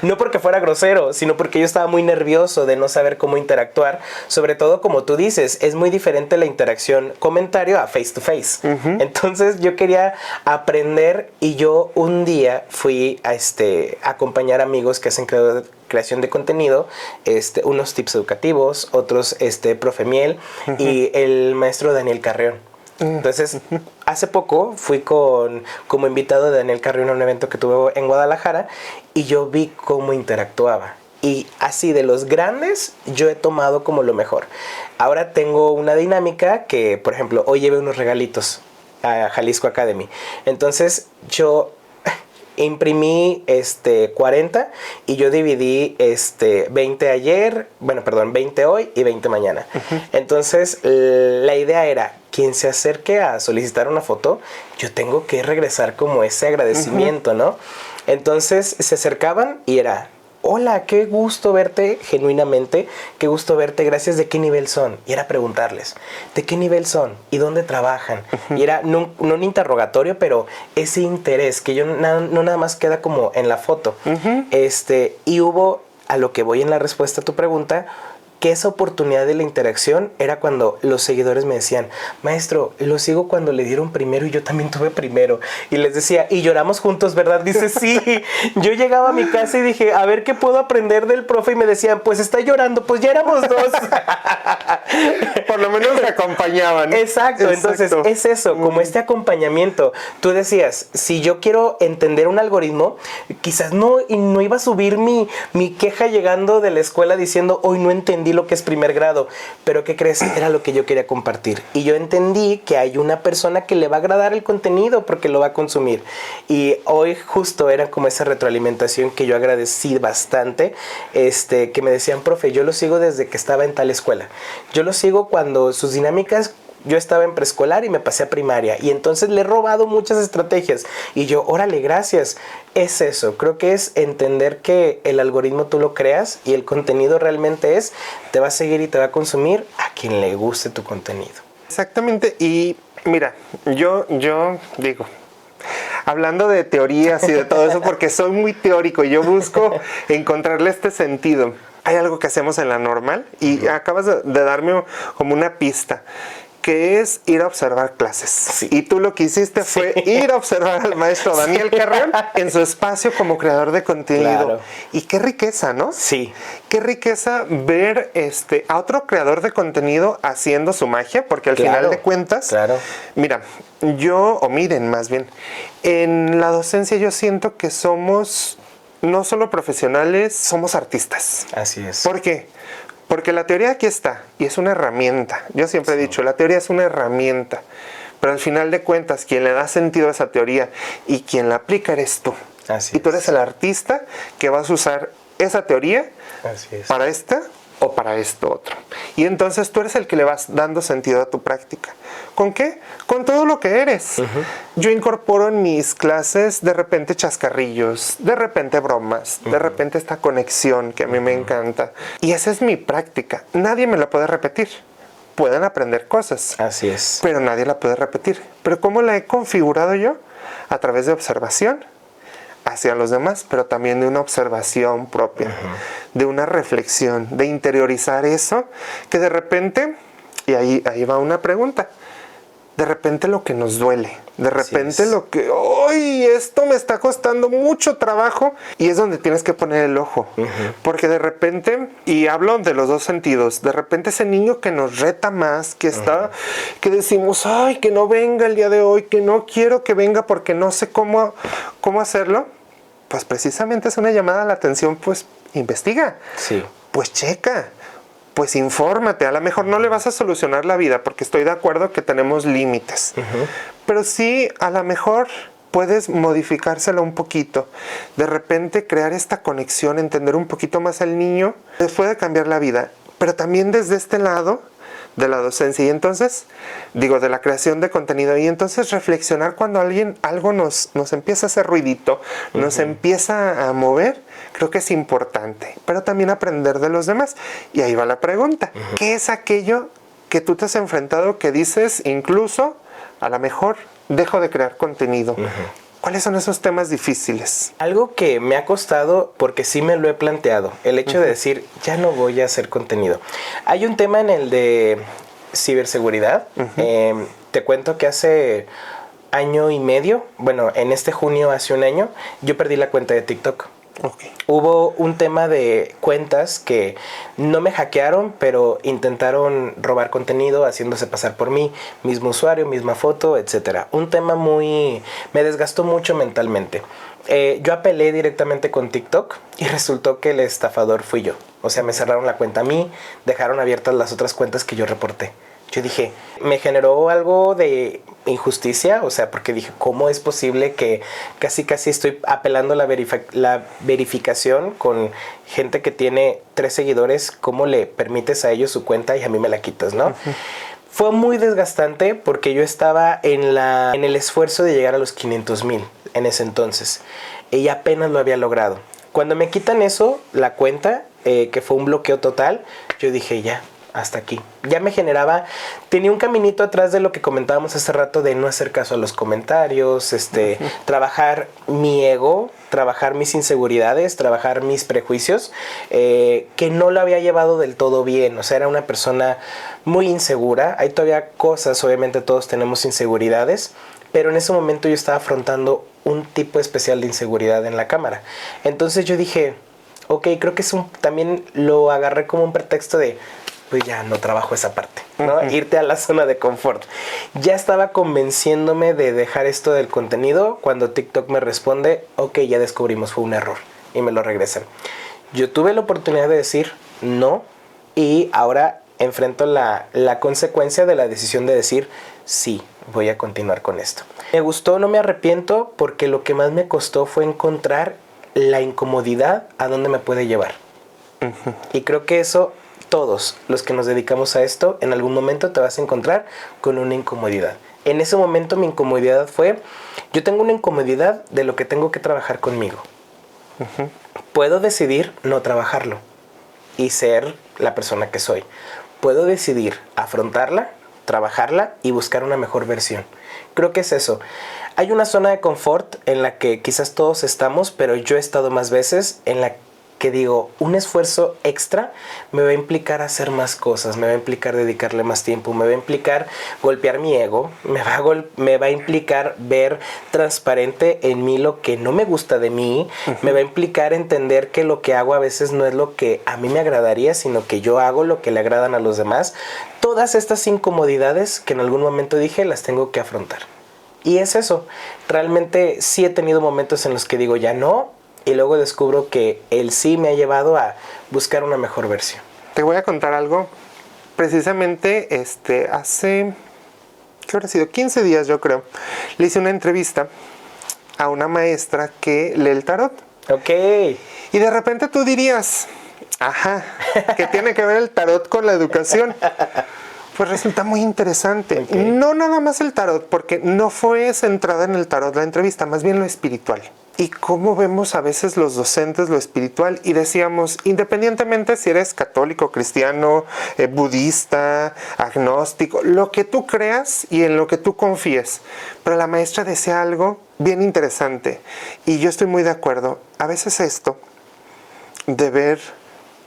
no porque fuera grosero, sino porque yo estaba muy nervioso de no saber cómo interactuar. Sobre todo, como tú dices, es muy diferente la interacción comentario a face to face. Entonces yo quería aprender y yo un día fui a acompañar amigos que hacen creación de contenido, unos tips educativos, otros Profe Miel y el maestro Daniel Carrión. Entonces, hace poco fui como invitado de Daniel Carrión a un evento que tuve en Guadalajara y yo vi cómo interactuaba. Y así de los grandes, yo he tomado como lo mejor. Ahora tengo una dinámica que, por ejemplo, hoy llevé unos regalitos a Jalisco Academy. Entonces, yo imprimí 40 y yo dividí 20 hoy y 20 mañana. Entonces la idea era, quien se acerque a solicitar una foto, yo tengo que regresar como ese agradecimiento, ¿no? Entonces se acercaban y era, hola, qué gusto verte, genuinamente, qué gusto verte, gracias, ¿de qué nivel son? Y era preguntarles, ¿de qué nivel son? ¿Y dónde trabajan? Y era no un interrogatorio, pero ese interés que yo no nada más queda como en la foto. Y hubo, a lo que voy en la respuesta a tu pregunta, que esa oportunidad de la interacción era cuando los seguidores me decían, maestro, lo sigo cuando le dieron primero y yo también tuve primero. Y les decía, y lloramos juntos, ¿verdad? Dice, sí. Yo llegaba a mi casa y dije, a ver qué puedo aprender del profe. Y me decían, pues está llorando, pues ya éramos dos. Por lo menos me acompañaban. Exacto. Entonces es eso, como este acompañamiento. Tú decías, si yo quiero entender un algoritmo, quizás no iba a subir mi queja llegando de la escuela diciendo, hoy no entendí lo que es primer grado, pero ¿qué crees? Era lo que yo quería compartir y yo entendí que hay una persona que le va a agradar el contenido porque lo va a consumir. Y hoy justo era como esa retroalimentación que yo agradecí bastante, que me decían, profe, yo lo sigo desde que estaba en tal escuela, yo lo sigo cuando sus dinámicas Yo estaba en preescolar y me pasé a primaria y entonces le he robado muchas estrategias y yo, órale, gracias. Es eso, creo que es entender que el algoritmo tú lo creas y el contenido realmente te va a seguir y te va a consumir a quien le guste tu contenido. Exactamente, y mira, yo digo, hablando de teorías y de todo eso, porque soy muy teórico y yo busco encontrarle este sentido. Hay algo que hacemos en la normal y acabas de darme como una pista, que es ir a observar clases. Sí. Y tú lo que hiciste fue ir a observar al maestro Daniel Carreón en su espacio como creador de contenido. Claro. Y qué riqueza, ¿no? Sí. Qué riqueza ver a otro creador de contenido haciendo su magia, porque al final de cuentas, mira, miren más bien, en la docencia yo siento que somos no solo profesionales, somos artistas. Así es. ¿Por qué? Porque la teoría aquí está y es una herramienta. Yo siempre he dicho, la teoría es una herramienta, pero al final de cuentas, quien le da sentido a esa teoría y quien la aplica eres tú. Así y tú eres el artista que vas a usar esa teoría para esta o para esto otro. Y entonces tú eres el que le vas dando sentido a tu práctica. ¿Con qué? Con todo lo que eres. Yo incorporo en mis clases de repente chascarrillos, de repente bromas, de repente esta conexión que a mí me encanta. Y esa es mi práctica. Nadie me la puede repetir. Pueden aprender cosas. Así es. Pero nadie la puede repetir. ¿Pero cómo la he configurado yo? A través de observación hacia los demás, pero también de una observación propia, de una reflexión, de interiorizar eso, que de repente, y ahí va una pregunta, de repente lo que nos duele, de repente lo que, ¡ay! Esto me está costando mucho trabajo, y es donde tienes que poner el ojo, porque de repente, y hablo de los dos sentidos, de repente ese niño que nos reta más, que está, que decimos, ¡ay! Que no venga el día de hoy, que no quiero que venga porque no sé cómo hacerlo, pues precisamente es una llamada a la atención, pues investiga, pues checa, pues infórmate. A lo mejor no le vas a solucionar la vida, porque estoy de acuerdo que tenemos límites, pero sí a lo mejor puedes modificárselo un poquito, de repente crear esta conexión, entender un poquito más al niño, les puede cambiar la vida, pero también desde este lado de la docencia, y entonces, de la creación de contenido, y entonces reflexionar cuando algo nos empieza a hacer ruidito, nos empieza a mover, creo que es importante, pero también aprender de los demás. Y ahí va la pregunta, ¿qué es aquello que tú te has enfrentado que dices, incluso, a lo mejor, dejo de crear contenido? ¿Cuáles son esos temas difíciles? Algo que me ha costado, porque sí me lo he planteado, el hecho de decir, ya no voy a hacer contenido. Hay un tema en el de ciberseguridad. Te cuento que hace año y medio, bueno, en este junio hace un año, yo perdí la cuenta de TikTok. Hubo un tema de cuentas que no me hackearon, pero intentaron robar contenido haciéndose pasar por mí, mismo usuario, misma foto, etcétera. Un tema me desgastó mucho mentalmente. Yo apelé directamente con TikTok y resultó que el estafador fui yo. O sea, me cerraron la cuenta a mí, dejaron abiertas las otras cuentas que yo reporté. Yo dije, me generó algo de injusticia, o sea, porque dije, ¿cómo es posible que casi estoy apelando la verificación con gente que tiene 3 seguidores? ¿Cómo le permites a ellos su cuenta y a mí me la quitas, no? Fue muy desgastante porque yo estaba en el esfuerzo de llegar a los 500,000 en ese entonces. Y apenas lo había logrado. Cuando me quitan eso, la cuenta, que fue un bloqueo total, yo dije, ya, hasta aquí. Ya me generaba, tenía un caminito atrás de lo que comentábamos hace rato de no hacer caso a los comentarios, trabajar mi ego, trabajar mis inseguridades, trabajar mis prejuicios, que no lo había llevado del todo bien. O sea, era una persona muy insegura. Hay todavía cosas, obviamente todos tenemos inseguridades, pero en ese momento yo estaba afrontando un tipo especial de inseguridad en la cámara. Entonces yo dije, ok, creo que también lo agarré como un pretexto de, pues ya no trabajo esa parte, ¿no? Irte a la zona de confort. Ya estaba convenciéndome de dejar esto del contenido cuando TikTok me responde, ok, ya descubrimos, fue un error, y me lo regresan. Yo tuve la oportunidad de decir no, y ahora enfrento la consecuencia de la decisión de decir sí, voy a continuar con esto. Me gustó, no me arrepiento, porque lo que más me costó fue encontrar la incomodidad a dónde me puede llevar. Y creo que eso todos los que nos dedicamos a esto, en algún momento te vas a encontrar con una incomodidad. En ese momento mi incomodidad fue, yo tengo una incomodidad de lo que tengo que trabajar conmigo. Puedo decidir no trabajarlo y ser la persona que soy. Puedo decidir afrontarla, trabajarla y buscar una mejor versión. Creo que es eso. Hay una zona de confort en la que quizás todos estamos, pero yo he estado más veces en la que digo, un esfuerzo extra me va a implicar hacer más cosas, me va a implicar dedicarle más tiempo, me va a implicar golpear mi ego, me va a implicar ver transparente en mí lo que no me gusta de mí, me va a implicar entender que lo que hago a veces no es lo que a mí me agradaría, sino que yo hago lo que le agradan a los demás. Todas estas incomodidades que en algún momento dije las tengo que afrontar. Y es eso, realmente sí he tenido momentos en los que digo ya no, y luego descubro que el sí me ha llevado a buscar una mejor versión. Te voy a contar algo. Precisamente hace, ¿qué habrá sido? 15 días yo creo. Le hice una entrevista a una maestra que lee el tarot. Ok. Y de repente tú dirías, ajá, ¿qué tiene que ver el tarot con la educación? Pues resulta muy interesante. Okay. No nada más el tarot, porque no fue centrada en el tarot la entrevista, más bien lo espiritual. Y cómo vemos a veces los docentes lo espiritual. Y decíamos, independientemente si eres católico, cristiano, budista, agnóstico, lo que tú creas y en lo que tú confíes. Pero la maestra decía algo bien interesante. Y yo estoy muy de acuerdo. A veces esto de ver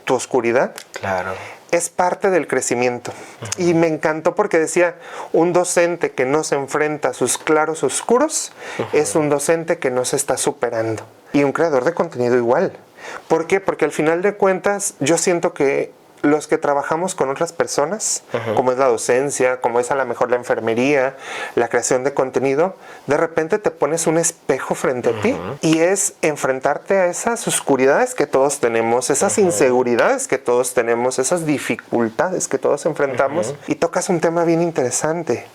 tu oscuridad, claro, es parte del crecimiento. Y me encantó porque decía, un docente que no se enfrenta a sus claros oscuros es un docente que no se está superando. Y un creador de contenido igual. ¿Por qué? Porque al final de cuentas yo siento que los que trabajamos con otras personas, como es la docencia, como es a lo mejor la enfermería, la creación de contenido, de repente te pones un espejo frente a ti y es enfrentarte a esas oscuridades que todos tenemos, esas inseguridades que todos tenemos, esas dificultades que todos enfrentamos, y tocas un tema bien interesante,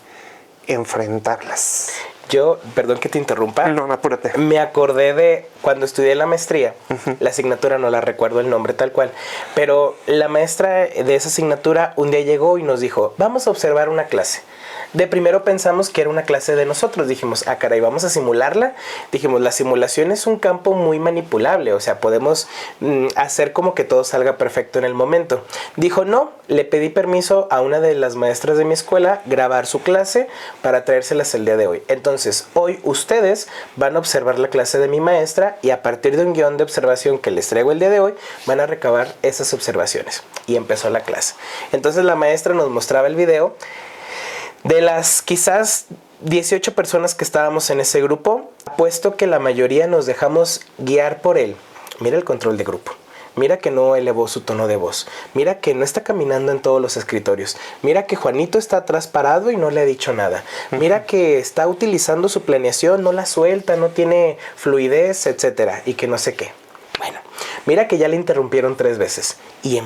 enfrentarlas. Yo, perdón que te interrumpa. No, apúrate. Me acordé de cuando estudié la maestría. La asignatura no la recuerdo el nombre tal cual. Pero la maestra de esa asignatura un día llegó y nos dijo, vamos a observar una clase. De primero pensamos que era una clase de nosotros. Dijimos, ah, caray, vamos a simularla. Dijimos, la simulación es un campo muy manipulable. O sea, podemos hacer como que todo salga perfecto en el momento. Dijo, no, le pedí permiso a una de las maestras de mi escuela grabar su clase para traérselas el día de hoy. Entonces, hoy ustedes van a observar la clase de mi maestra y a partir de un guión de observación que les traigo el día de hoy, van a recabar esas observaciones. Y empezó la clase. Entonces, la maestra nos mostraba el video. De las quizás 18 personas que estábamos en ese grupo, apuesto que la mayoría nos dejamos guiar por él. Mira el control de grupo. Mira que no elevó su tono de voz. Mira que no está caminando en todos los escritorios. Mira que Juanito está atrás parado y no le ha dicho nada. Mira que está utilizando su planeación, no la suelta, no tiene fluidez, etcétera, y que no sé qué. Bueno, mira que ya le interrumpieron 3 veces. Y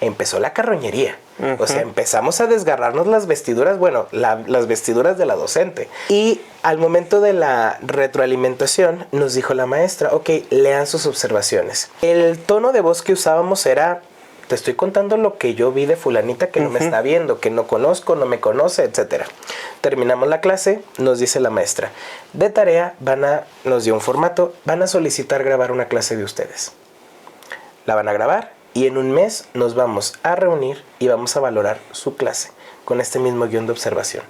empezó la carroñería. O sea, empezamos a desgarrarnos las vestiduras, bueno, las vestiduras de la docente. Y al momento de la retroalimentación nos dijo la maestra, ok, lean sus observaciones. El tono de voz que usábamos era, te estoy contando lo que yo vi de fulanita que no me está viendo, que no conozco, no me conoce, etc. Terminamos la clase, nos dice la maestra, de tarea nos dio un formato, van a solicitar grabar una clase de ustedes. La van a grabar. Y en un mes nos vamos a reunir y vamos a valorar su clase con este mismo guión de observación.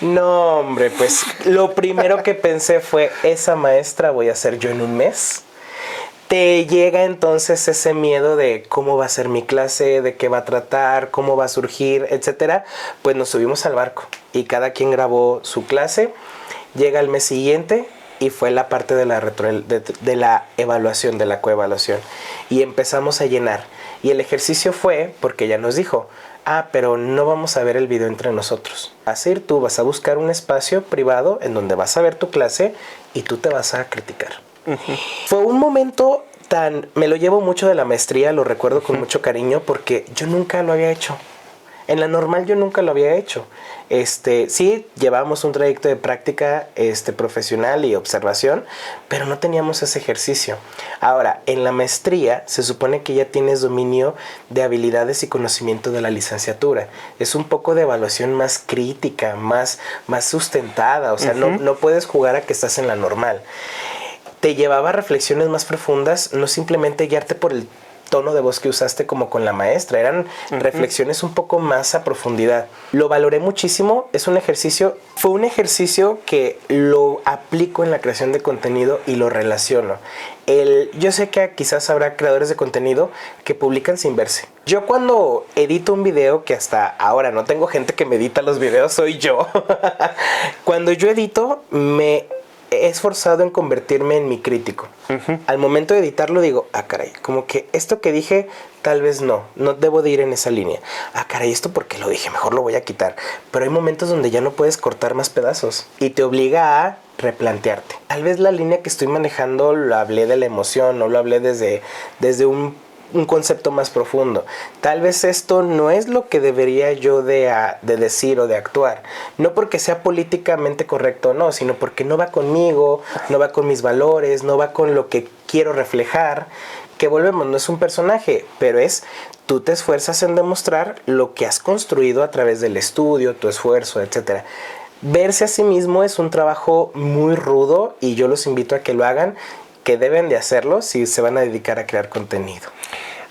No, hombre, pues lo primero que pensé fue, esa maestra voy a ser yo en un mes. Te llega entonces ese miedo de cómo va a ser mi clase, de qué va a tratar, cómo va a surgir, etcétera. Pues nos subimos al barco y cada quien grabó su clase. Llega el mes siguiente y fue la parte de la evaluación, de la coevaluación. Y empezamos a llenar. Y el ejercicio fue, porque ella nos dijo, pero no vamos a ver el video entre nosotros. Vas a ir tú, vas a buscar un espacio privado en donde vas a ver tu clase y tú te vas a criticar. Fue un momento me lo llevo mucho de la maestría, lo recuerdo con mucho cariño porque yo nunca lo había hecho. En la normal yo nunca lo había hecho. Sí, llevábamos un trayecto de práctica profesional y observación, pero no teníamos ese ejercicio. Ahora, en la maestría se supone que ya tienes dominio de habilidades y conocimiento de la licenciatura. Es un poco de evaluación más crítica, más sustentada. O sea, no puedes jugar a que estás en la normal. Te llevaba a reflexiones más profundas, no simplemente guiarte por el tono de voz que usaste como con la maestra, eran reflexiones un poco más a profundidad. Lo valoré muchísimo, fue un ejercicio que lo aplico en la creación de contenido y lo relaciono. Yo sé que quizás habrá creadores de contenido que publican sin verse. Yo cuando edito un video, que hasta ahora no tengo gente que me edita los videos, soy yo. Cuando yo edito, me he esforzado en convertirme en mi crítico. Al momento de editarlo digo, caray, como que esto que dije tal vez no debo de ir en esa línea. Caray, esto porque lo dije, mejor lo voy a quitar. Pero hay momentos donde ya no puedes cortar más pedazos y te obliga a replantearte. Tal vez la línea que estoy manejando lo hablé de la emoción, no lo hablé desde un concepto más profundo. Tal vez esto no es lo que debería yo de decir o de actuar. No porque sea políticamente correcto o no, sino porque no va conmigo, no va con mis valores, no va con lo que quiero reflejar. Que volvemos, no es un personaje, pero tú te esfuerzas en demostrar lo que has construido a través del estudio, tu esfuerzo, etc. Verse a sí mismo es un trabajo muy rudo y yo los invito a que lo hagan, que deben de hacerlo si se van a dedicar a crear contenido.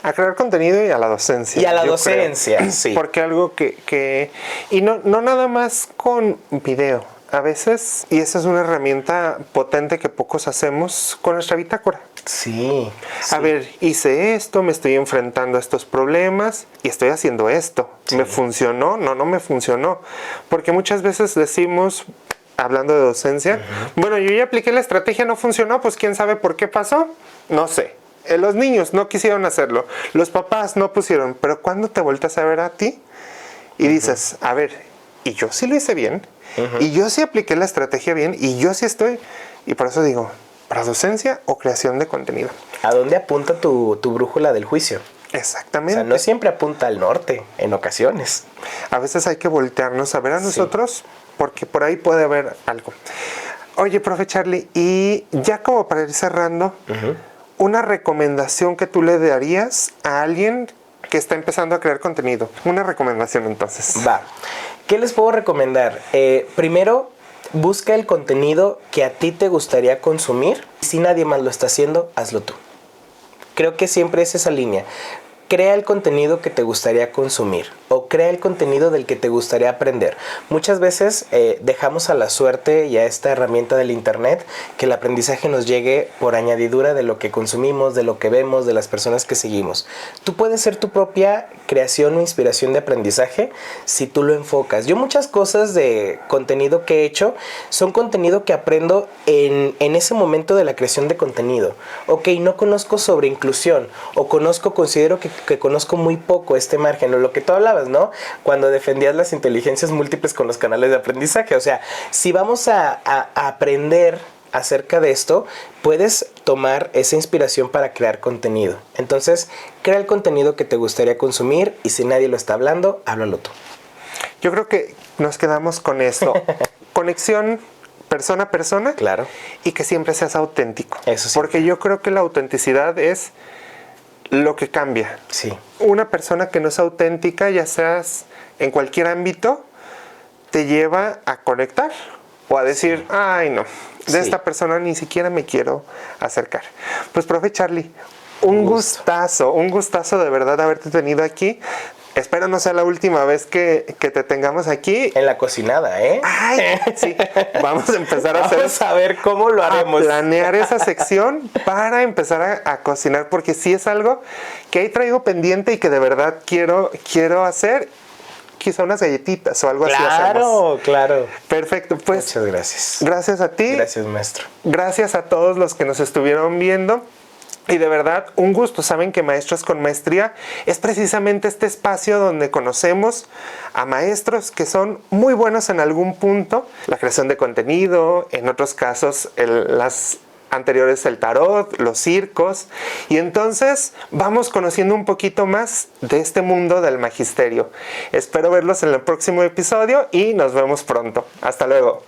A crear contenido y a la docencia. Y a la docencia, creo. Sí. Porque algo y no nada más con video. A veces, y esa es una herramienta potente que pocos hacemos, con nuestra bitácora. Sí. A ver, hice esto, me estoy enfrentando a estos problemas y estoy haciendo esto. Sí. ¿Me funcionó? No me funcionó. Porque muchas veces decimos, hablando de docencia, bueno, yo ya apliqué la estrategia, no funcionó, pues quién sabe por qué pasó, no sé. Los niños no quisieron hacerlo, los papás no pusieron, pero cuando te vueltas a ver a ti y dices, a ver, y yo sí lo hice bien, y yo sí apliqué la estrategia bien, y yo sí estoy, y por eso digo, ¿para docencia o creación de contenido? ¿A dónde apunta tu brújula del juicio? Exactamente. O sea, no siempre apunta al norte, en ocasiones. A veces hay que voltearnos a ver a nosotros, porque por ahí puede haber algo. Oye, profe Charlie, y ya como para ir cerrando, una recomendación que tú le darías a alguien que está empezando a crear contenido. Una recomendación entonces. Va. ¿Qué les puedo recomendar? Primero, busca el contenido que a ti te gustaría consumir. Si nadie más lo está haciendo, hazlo tú. Creo que siempre es esa línea. Crea el contenido que te gustaría consumir o crea el contenido del que te gustaría aprender. Muchas veces dejamos a la suerte y a esta herramienta del internet que el aprendizaje nos llegue por añadidura de lo que consumimos, de lo que vemos, de las personas que seguimos. Tú puedes ser tu propia creación o inspiración de aprendizaje si tú lo enfocas. Yo muchas cosas de contenido que he hecho son contenido que aprendo en ese momento de la creación de contenido. Ok, no conozco sobre inclusión o considero que conozco muy poco este margen, o lo que tú hablabas, ¿no? Cuando defendías las inteligencias múltiples con los canales de aprendizaje. O sea, si vamos a aprender acerca de esto, puedes tomar esa inspiración para crear contenido. Entonces, crea el contenido que te gustaría consumir y si nadie lo está hablando, háblalo tú. Yo creo que nos quedamos con esto. Conexión persona a persona. Claro. Y que siempre seas auténtico. Eso sí. Porque yo creo que la autenticidad es lo que cambia. Sí. Una persona que no es auténtica, ya seas en cualquier ámbito, te lleva a conectar o a decir, ay no, de esta persona ni siquiera me quiero acercar. Pues profe Charlie, un gustazo de verdad haberte tenido aquí. Espero no sea la última vez que te tengamos aquí. En la cocinada, ¿eh? Ay, sí. Vamos a empezar Vamos a ver cómo lo haremos. A planear esa sección para empezar a cocinar, porque sí es algo que ahí traigo pendiente y que de verdad quiero hacer. Quizá unas galletitas o algo así hacemos. Claro. Perfecto, pues. Muchas gracias. Gracias a ti. Gracias, maestro. Gracias a todos los que nos estuvieron viendo. Y de verdad, un gusto. Saben que Maestros con Maestría es precisamente este espacio donde conocemos a maestros que son muy buenos en algún punto. La creación de contenido, en otros casos las anteriores el tarot, los circos, y entonces vamos conociendo un poquito más de este mundo del magisterio. Espero verlos en el próximo episodio y nos vemos pronto. Hasta luego.